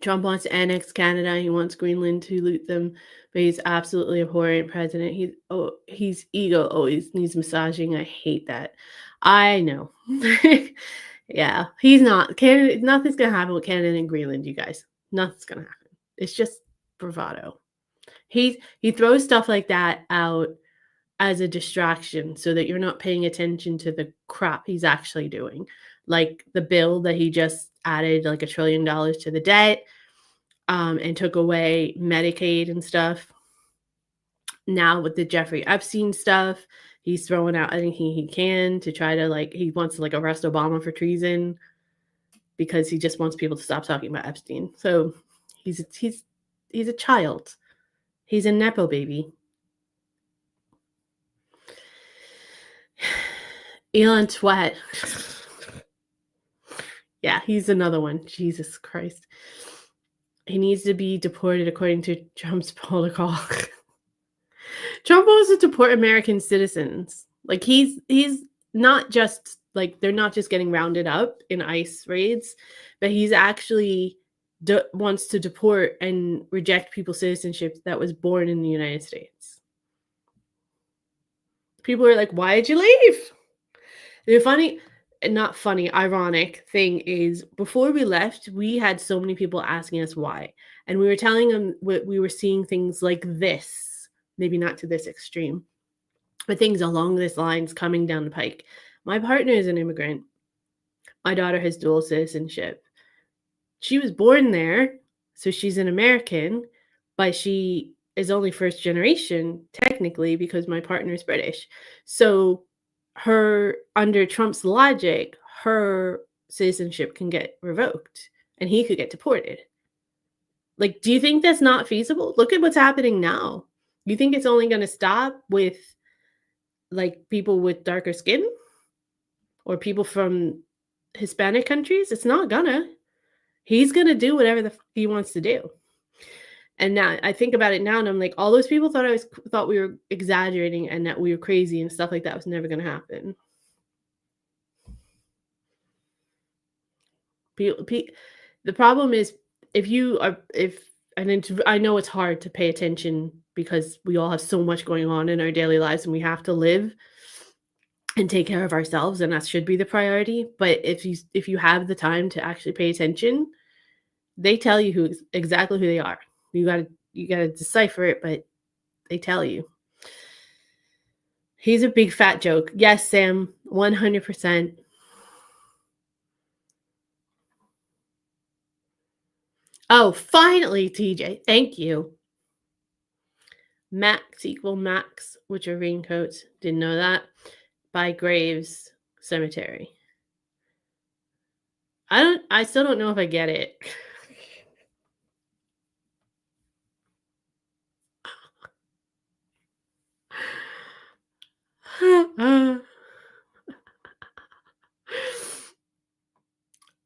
Speaker 1: Trump wants to annex Canada. He wants Greenland to loot them, but he's absolutely abhorrent president. He's ego always needs massaging. I hate that. I know. Yeah, he's not. Canada. Nothing's gonna happen with Canada and Greenland, you guys. Nothing's gonna happen. It's just bravado. He throws stuff like that out as a distraction so that you're not paying attention to the crap he's actually doing. Like the bill that he just added like $1 trillion to the debt, and took away Medicaid and stuff. Now with the Jeffrey Epstein stuff, he's throwing out anything he can to try to he wants to arrest Obama for treason because he just wants people to stop talking about Epstein. So he's a child. He's a nepo baby. Elon Twat. Yeah, he's another one. Jesus Christ. He needs to be deported according to Trump's protocol. Trump wants to deport American citizens. He's not just they're not just getting rounded up in ICE raids, but he's actually wants to deport and reject people's citizenship that was born in the United States. People are like, why did you leave? The ironic thing is before we left, we had so many people asking us why. And we were telling them we were seeing things like this, maybe not to this extreme, but things along this lines coming down the pike. My partner is an immigrant. My daughter has dual citizenship. She was born there, so she's an American, but she is only first generation technically because my partner is British. So under Trump's logic, her citizenship can get revoked and he could get deported. Do you think that's not feasible? Look at what's happening now. You think it's only going to stop with people with darker skin or people from Hispanic countries? It's not gonna. He's gonna do whatever he wants to do. And now I think about it now and I'm like, all those people thought we were exaggerating and that we were crazy and stuff like that was never going to happen. The problem is I know it's hard to pay attention because we all have so much going on in our daily lives and we have to live and take care of ourselves, and that should be the priority. But if you have the time to actually pay attention, they tell you exactly who they are. You gotta decipher it, but they tell you. He's a big fat joke. Yes, Sam, 100%. Oh, finally, TJ. Thank you. Max equal Max, which are raincoats. Didn't know that. By Graves Cemetery. I still don't know if I get it.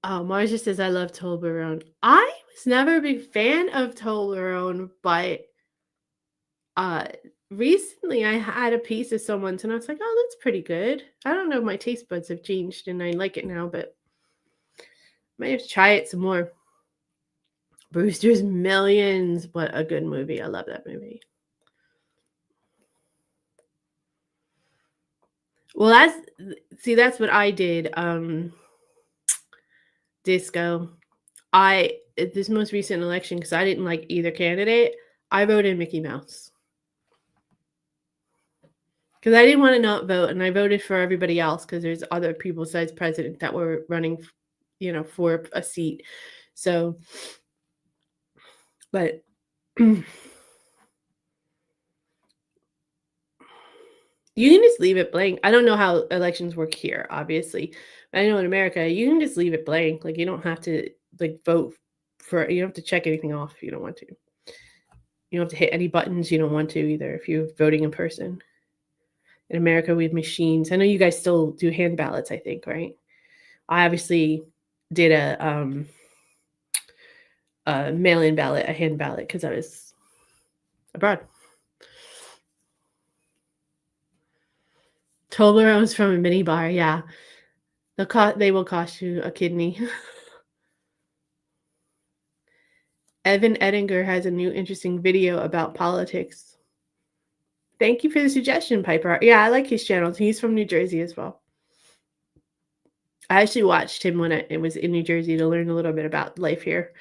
Speaker 1: Oh, Marcia says I love Toblerone. I was never a big fan of Toblerone, but recently I had a piece of someone's and I was like, oh, that's pretty good. I don't know if my taste buds have changed and I like it now, but I might have to try it some more. Brewster's Millions. What a good movie. I love that movie. Well, that's what I did. Disco. This most recent election, because I didn't like either candidate, I voted Mickey Mouse. Because I didn't want to not vote, and I voted for everybody else because there's other people besides president that were running, for a seat. So, but you can just leave it blank. I don't know how elections work here, obviously. But I know in America, you can just leave it blank. You don't have to vote for. You don't have to check anything off if you don't want to. You don't have to hit any buttons you don't want to either if you're voting in person. In America, we have machines. I know you guys still do hand ballots, I think, right? I obviously did a mail-in ballot, a hand ballot, because I was abroad. Toblerone's from a mini bar, yeah. They will cost you a kidney. Evan Edinger has a new interesting video about politics. Thank you for the suggestion, Piper. Yeah, I like his channels. He's from New Jersey as well. I actually watched him when it was in New Jersey to learn a little bit about life here.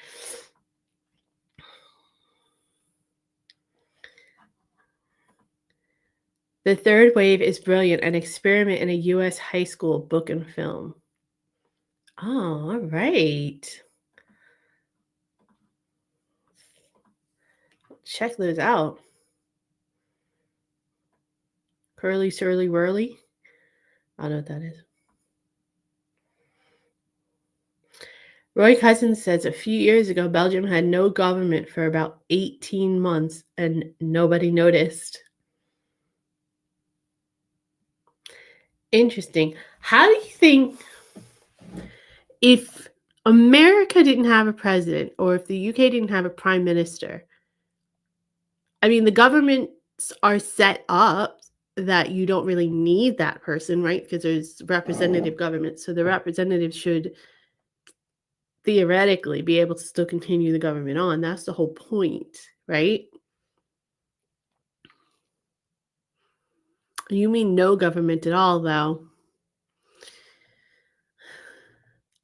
Speaker 1: The third wave is brilliant, an experiment in a US high school book and film. Oh, all right. Check those out. Curly, surly, whirly. I don't know what that is. Roy Cousins says a few years ago, Belgium had no government for about 18 months and nobody noticed. Interesting. How do you think if America didn't have a president or if the UK didn't have a prime minister, I mean, the governments are set up that you don't really need that person, right? Because there's representative government. So the representatives should theoretically be able to still continue the government on. That's the whole point, right? You mean no government at all, though.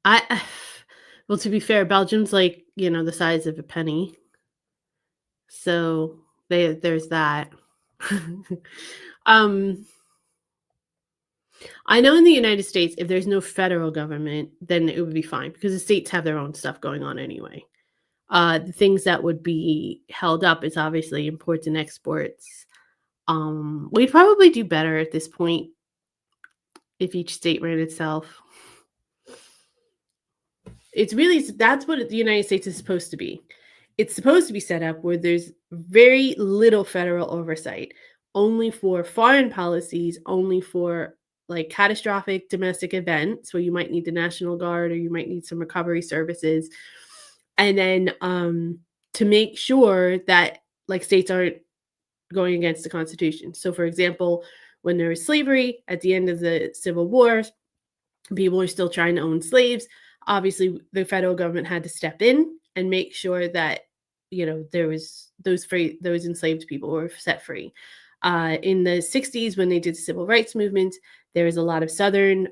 Speaker 1: I well, to be fair, Belgium's like, the size of a penny. So there's that. um I know in the United States, if there's no federal government, then it would be fine because the states have their own stuff going on anyway. The things that would be held up is obviously imports and exports. We'd probably do better at this point if each state ran itself. It's really that's what the United States is supposed to be. It's supposed to be set up where there's very little federal oversight, only for foreign policies, only for like catastrophic domestic events where you might need the National Guard or you might need some recovery services. And then to make sure that like states aren't going against the Constitution. So, for example, when there was slavery at the end of the Civil War, people are still trying to own slaves. Obviously, the federal government had to step in and make sure that there was those enslaved people were set free. In the 60s, when they did the civil rights movement, there was a lot of southern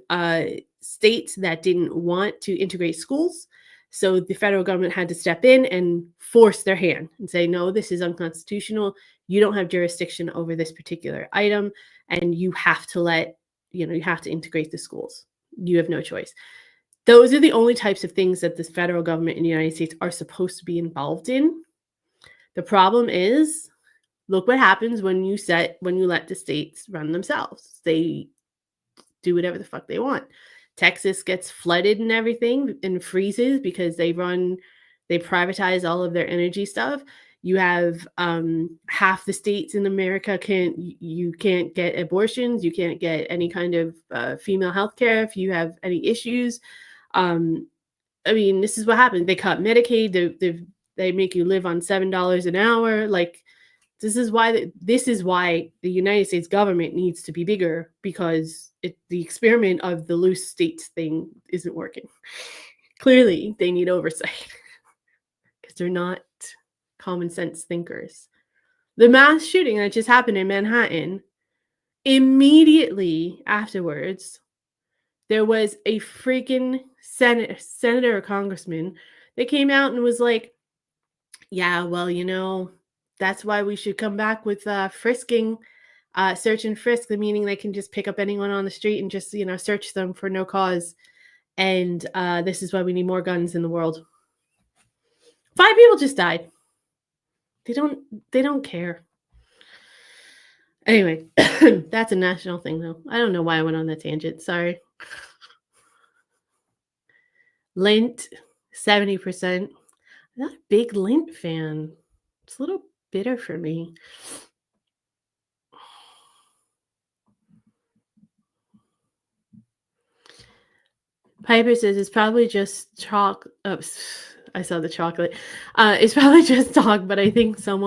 Speaker 1: states that didn't want to integrate schools. So the federal government had to step in and force their hand and say, no, this is unconstitutional. You don't have jurisdiction over this particular item, and you have to you have to integrate the schools. You have no choice. Those are the only types of things that the federal government in the United States are supposed to be involved in. The problem is, look what happens when you let the states run themselves. They do whatever the fuck they want. Texas gets flooded and everything and freezes because they privatize all of their energy stuff. You have half the states in America you can't get abortions. You can't get any kind of female health care if you have any issues. I mean, this is what happens. They cut Medicaid. They make you live on $7 an hour. Like, this is why the United States government needs to be bigger, because the experiment of the loose states thing isn't working. Clearly, they need oversight because they're not common sense thinkers. The mass shooting that just happened in Manhattan, immediately afterwards, there was a freaking senator or congressman that came out and was like, yeah, well, that's why we should come back with frisking, search and frisk, the meaning they can just pick up anyone on the street and just, search them for no cause. And this is why we need more guns in the world. 5 people just died. They don't care. Anyway, that's a national thing, though. I don't know why I went on that tangent. Sorry. Lint, 70%. I'm not a big Lint fan. It's a little bitter for me. Piper says it's probably just chalk. Oops, I saw the chocolate. It's probably just talk, but I think some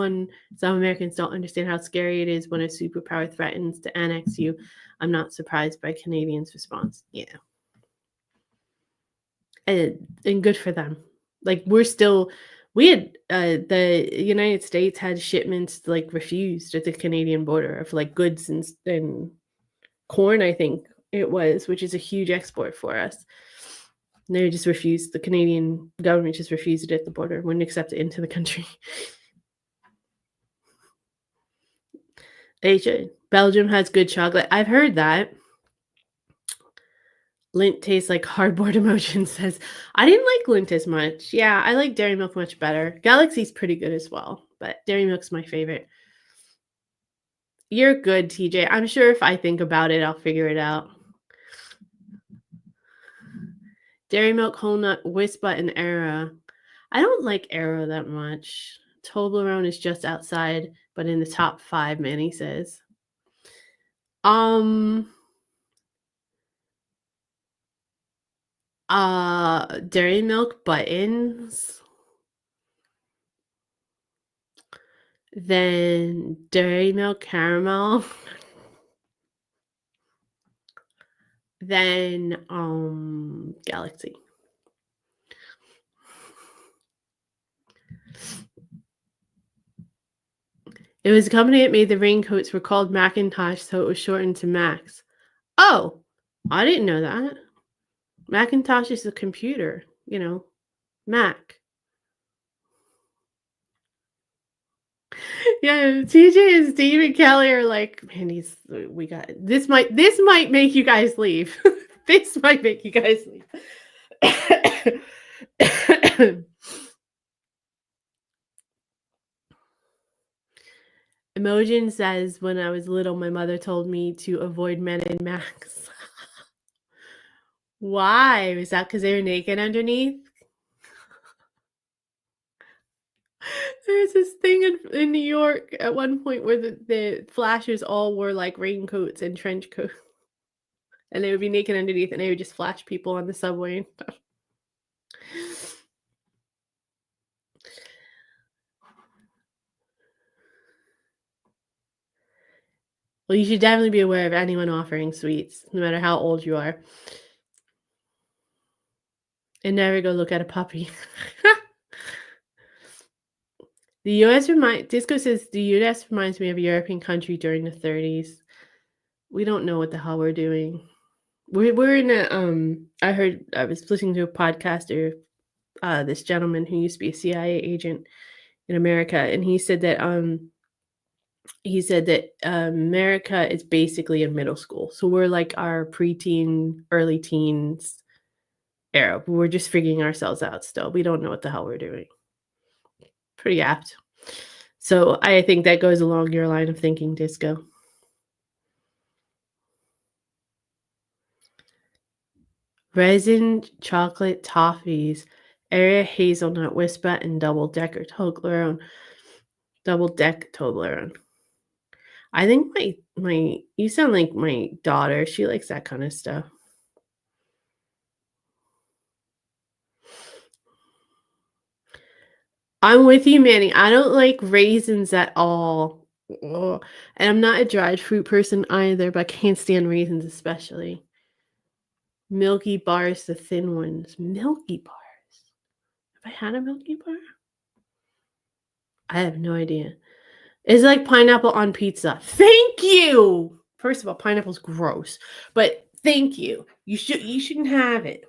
Speaker 1: Americans don't understand how scary it is when a superpower threatens to annex you. I'm not surprised by Canadians' response. Yeah. And good for them. Like, we had the United States had shipments like refused at the Canadian border of like goods and corn, I think it was, which is a huge export for us. And they just refused. The Canadian government just refused it at the border, wouldn't accept it into the country. They should. Belgium has good chocolate. I've heard that. Lint tastes like cardboard emotion says. I didn't like Lint as much. Yeah, I like Dairy Milk much better. Galaxy's pretty good as well, but Dairy Milk's my favorite. You're good, TJ. I'm sure if I think about it, I'll figure it out. Dairy Milk, Whole Nut, Wispa, and Era. I don't like Era that much. Toblerone is just outside, but in the top 5, Manny says. Dairy Milk Buttons. Then Dairy Milk Caramel. Then Galaxy. It was a company that made the raincoats were called Macintosh, so it was shortened to Max. Oh, I didn't know that. Macintosh is a computer, Mac. Yeah, TJ and Steve and Kelly are like, man, we got this might make you guys leave. This might make you guys leave. Emojin says, when I was little, my mother told me to avoid men in Max. Why? Was that because they were naked underneath? There's this thing in New York at one point where the flashers all wore like raincoats and trench coats. And they would be naked underneath and they would just flash people on the subway. Well, you should definitely be aware of anyone offering sweets, no matter how old you are. And never go look at a puppy. Disco says the US reminds me of a European country during the 30s. We don't know what the hell we're doing. We're in I was listening to a podcaster, this gentleman who used to be a CIA agent in America, and he said that America is basically in middle school. So we're like our preteen, early teens era. We're just figuring ourselves out still. We don't know what the hell we're doing. Pretty apt. So I think that goes along your line of thinking, Disco. Resin chocolate toffees, area hazelnut, whisper, and double-decker Toblerone. Double-deck Toblerone. I think you sound like my daughter. She likes that kind of stuff. I'm with you, Manny. I don't like raisins at all. Ugh. And I'm not a dried fruit person either, but I can't stand raisins especially. Milky bars, the thin ones. Milky bars. Have I had a Milky bar? I have no idea. It's like pineapple on pizza. Thank you. First of all, pineapple's gross, but thank you. You shouldn't have it.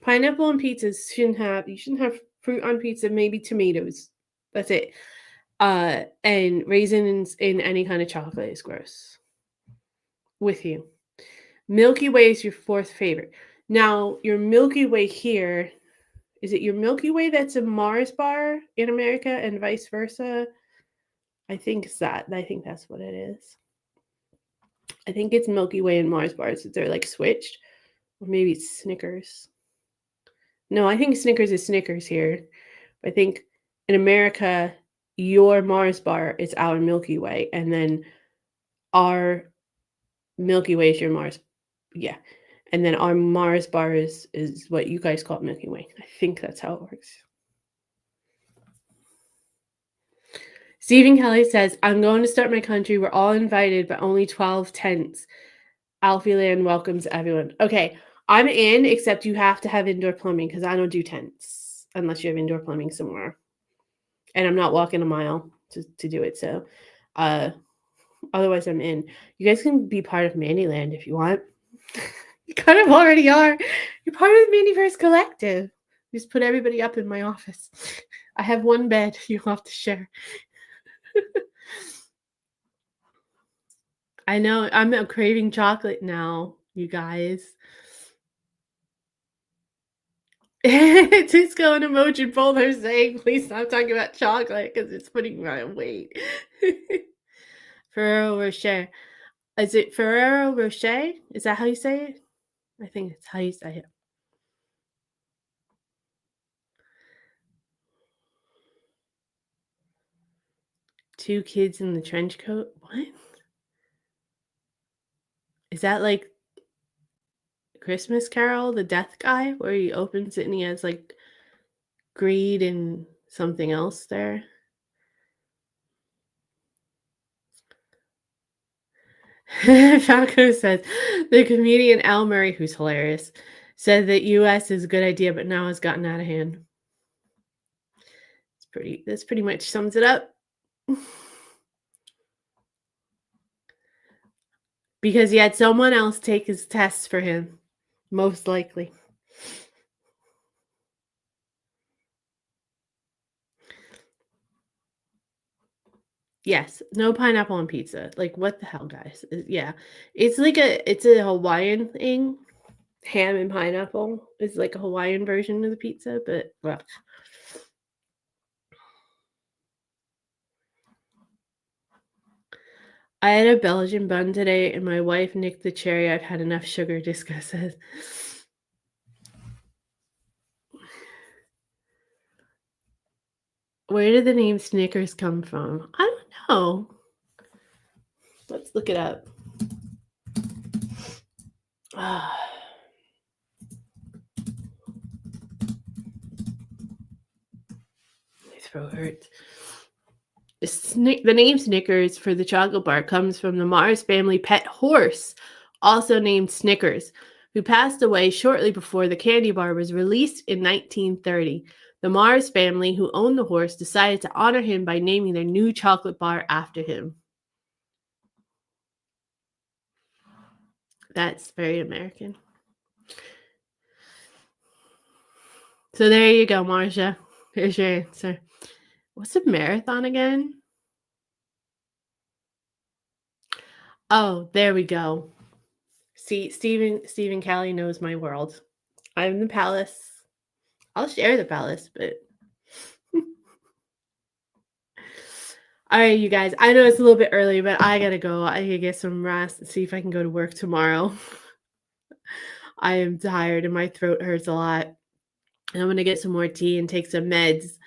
Speaker 1: Pineapple on pizzas you shouldn't have fruit on pizza, maybe tomatoes. That's it. And raisins in any kind of chocolate is gross. With you. Milky Way is your 4th favorite. Now, your Milky Way here, is it your Milky Way that's a Mars bar in America and vice versa? I think that's what it is. I think it's Milky Way and Mars bars. They're like switched. Or maybe it's Snickers. No, I think Snickers is Snickers here. I think in America, your Mars bar is our Milky Way, and then our Milky Way is your Mars. Yeah. And then our Mars bar is what you guys call Milky Way. I think that's how it works. Stephen Kelly says, I'm going to start my country. We're all invited, but only 12 tents. Alfie Land welcomes everyone. Okay, I'm in, except you have to have indoor plumbing because I don't do tents unless you have indoor plumbing somewhere. And I'm not walking a mile to do it. So otherwise I'm in. You guys can be part of Mandyland if you want. You kind of already are. You're part of the Mandyverse Collective. Just put everybody up in my office. I have one bed you'll have to share. I know, I'm craving chocolate now, you guys. Cisco and Emoji both are saying, please stop talking about chocolate because it's putting me on weight. Ferrero Rocher. Is it Ferrero Rocher? Is that how you say it? I think it's how you say it. Two kids in the trench coat. What? Is that like Christmas Carol, the death guy, where he opens it and he has like greed and something else there? Falco says the comedian Al Murray, who's hilarious, said that US is a good idea, but now has gotten out of hand. This pretty much sums it up. Because he had someone else take his tests for him, most likely. Yes, no pineapple on pizza. Like, what the hell, guys? Yeah, it's like it's a Hawaiian thing. Ham and pineapple is like a Hawaiian version of the pizza, but well. I had a Belgian bun today, and my wife nicked the cherry. I've had enough sugar, Disco says. Where did the name Snickers come from? I don't know. Let's look it up. My throat hurts. The name Snickers for the chocolate bar comes from the Mars family pet horse, also named Snickers, who passed away shortly before the candy bar was released in 1930. The Mars family, who owned the horse, decided to honor him by naming their new chocolate bar after him. That's very American. So there you go, Marcia. Here's your answer. What's a marathon again? Oh, there we go. See, Stephen Kelly knows my world. I'm the palace. I'll share the palace, but all right, you guys. I know it's a little bit early, but I gotta go. I gotta get some rest and see if I can go to work tomorrow. I am tired and my throat hurts a lot. And I'm gonna get some more tea and take some meds.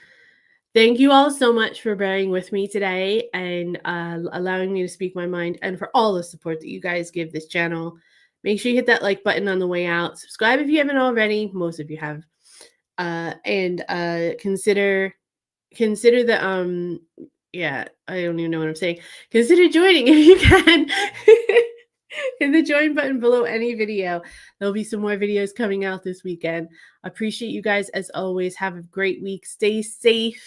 Speaker 1: Thank you all so much for bearing with me today and allowing me to speak my mind, and for all the support that you guys give this channel. Make sure you hit that like button on the way out. Subscribe if you haven't already. Most of you have. And consider the yeah, I don't even know what I'm saying. Consider joining if you can. Hit the join button below any video. There'll be some more videos coming out this weekend. I appreciate you guys as always. Have a great week. Stay safe,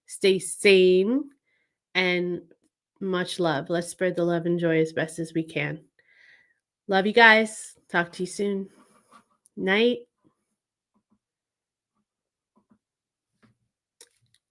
Speaker 1: stay sane, and much love. Let's spread the love and joy as best as we can. Love you guys. Talk to you soon. Night.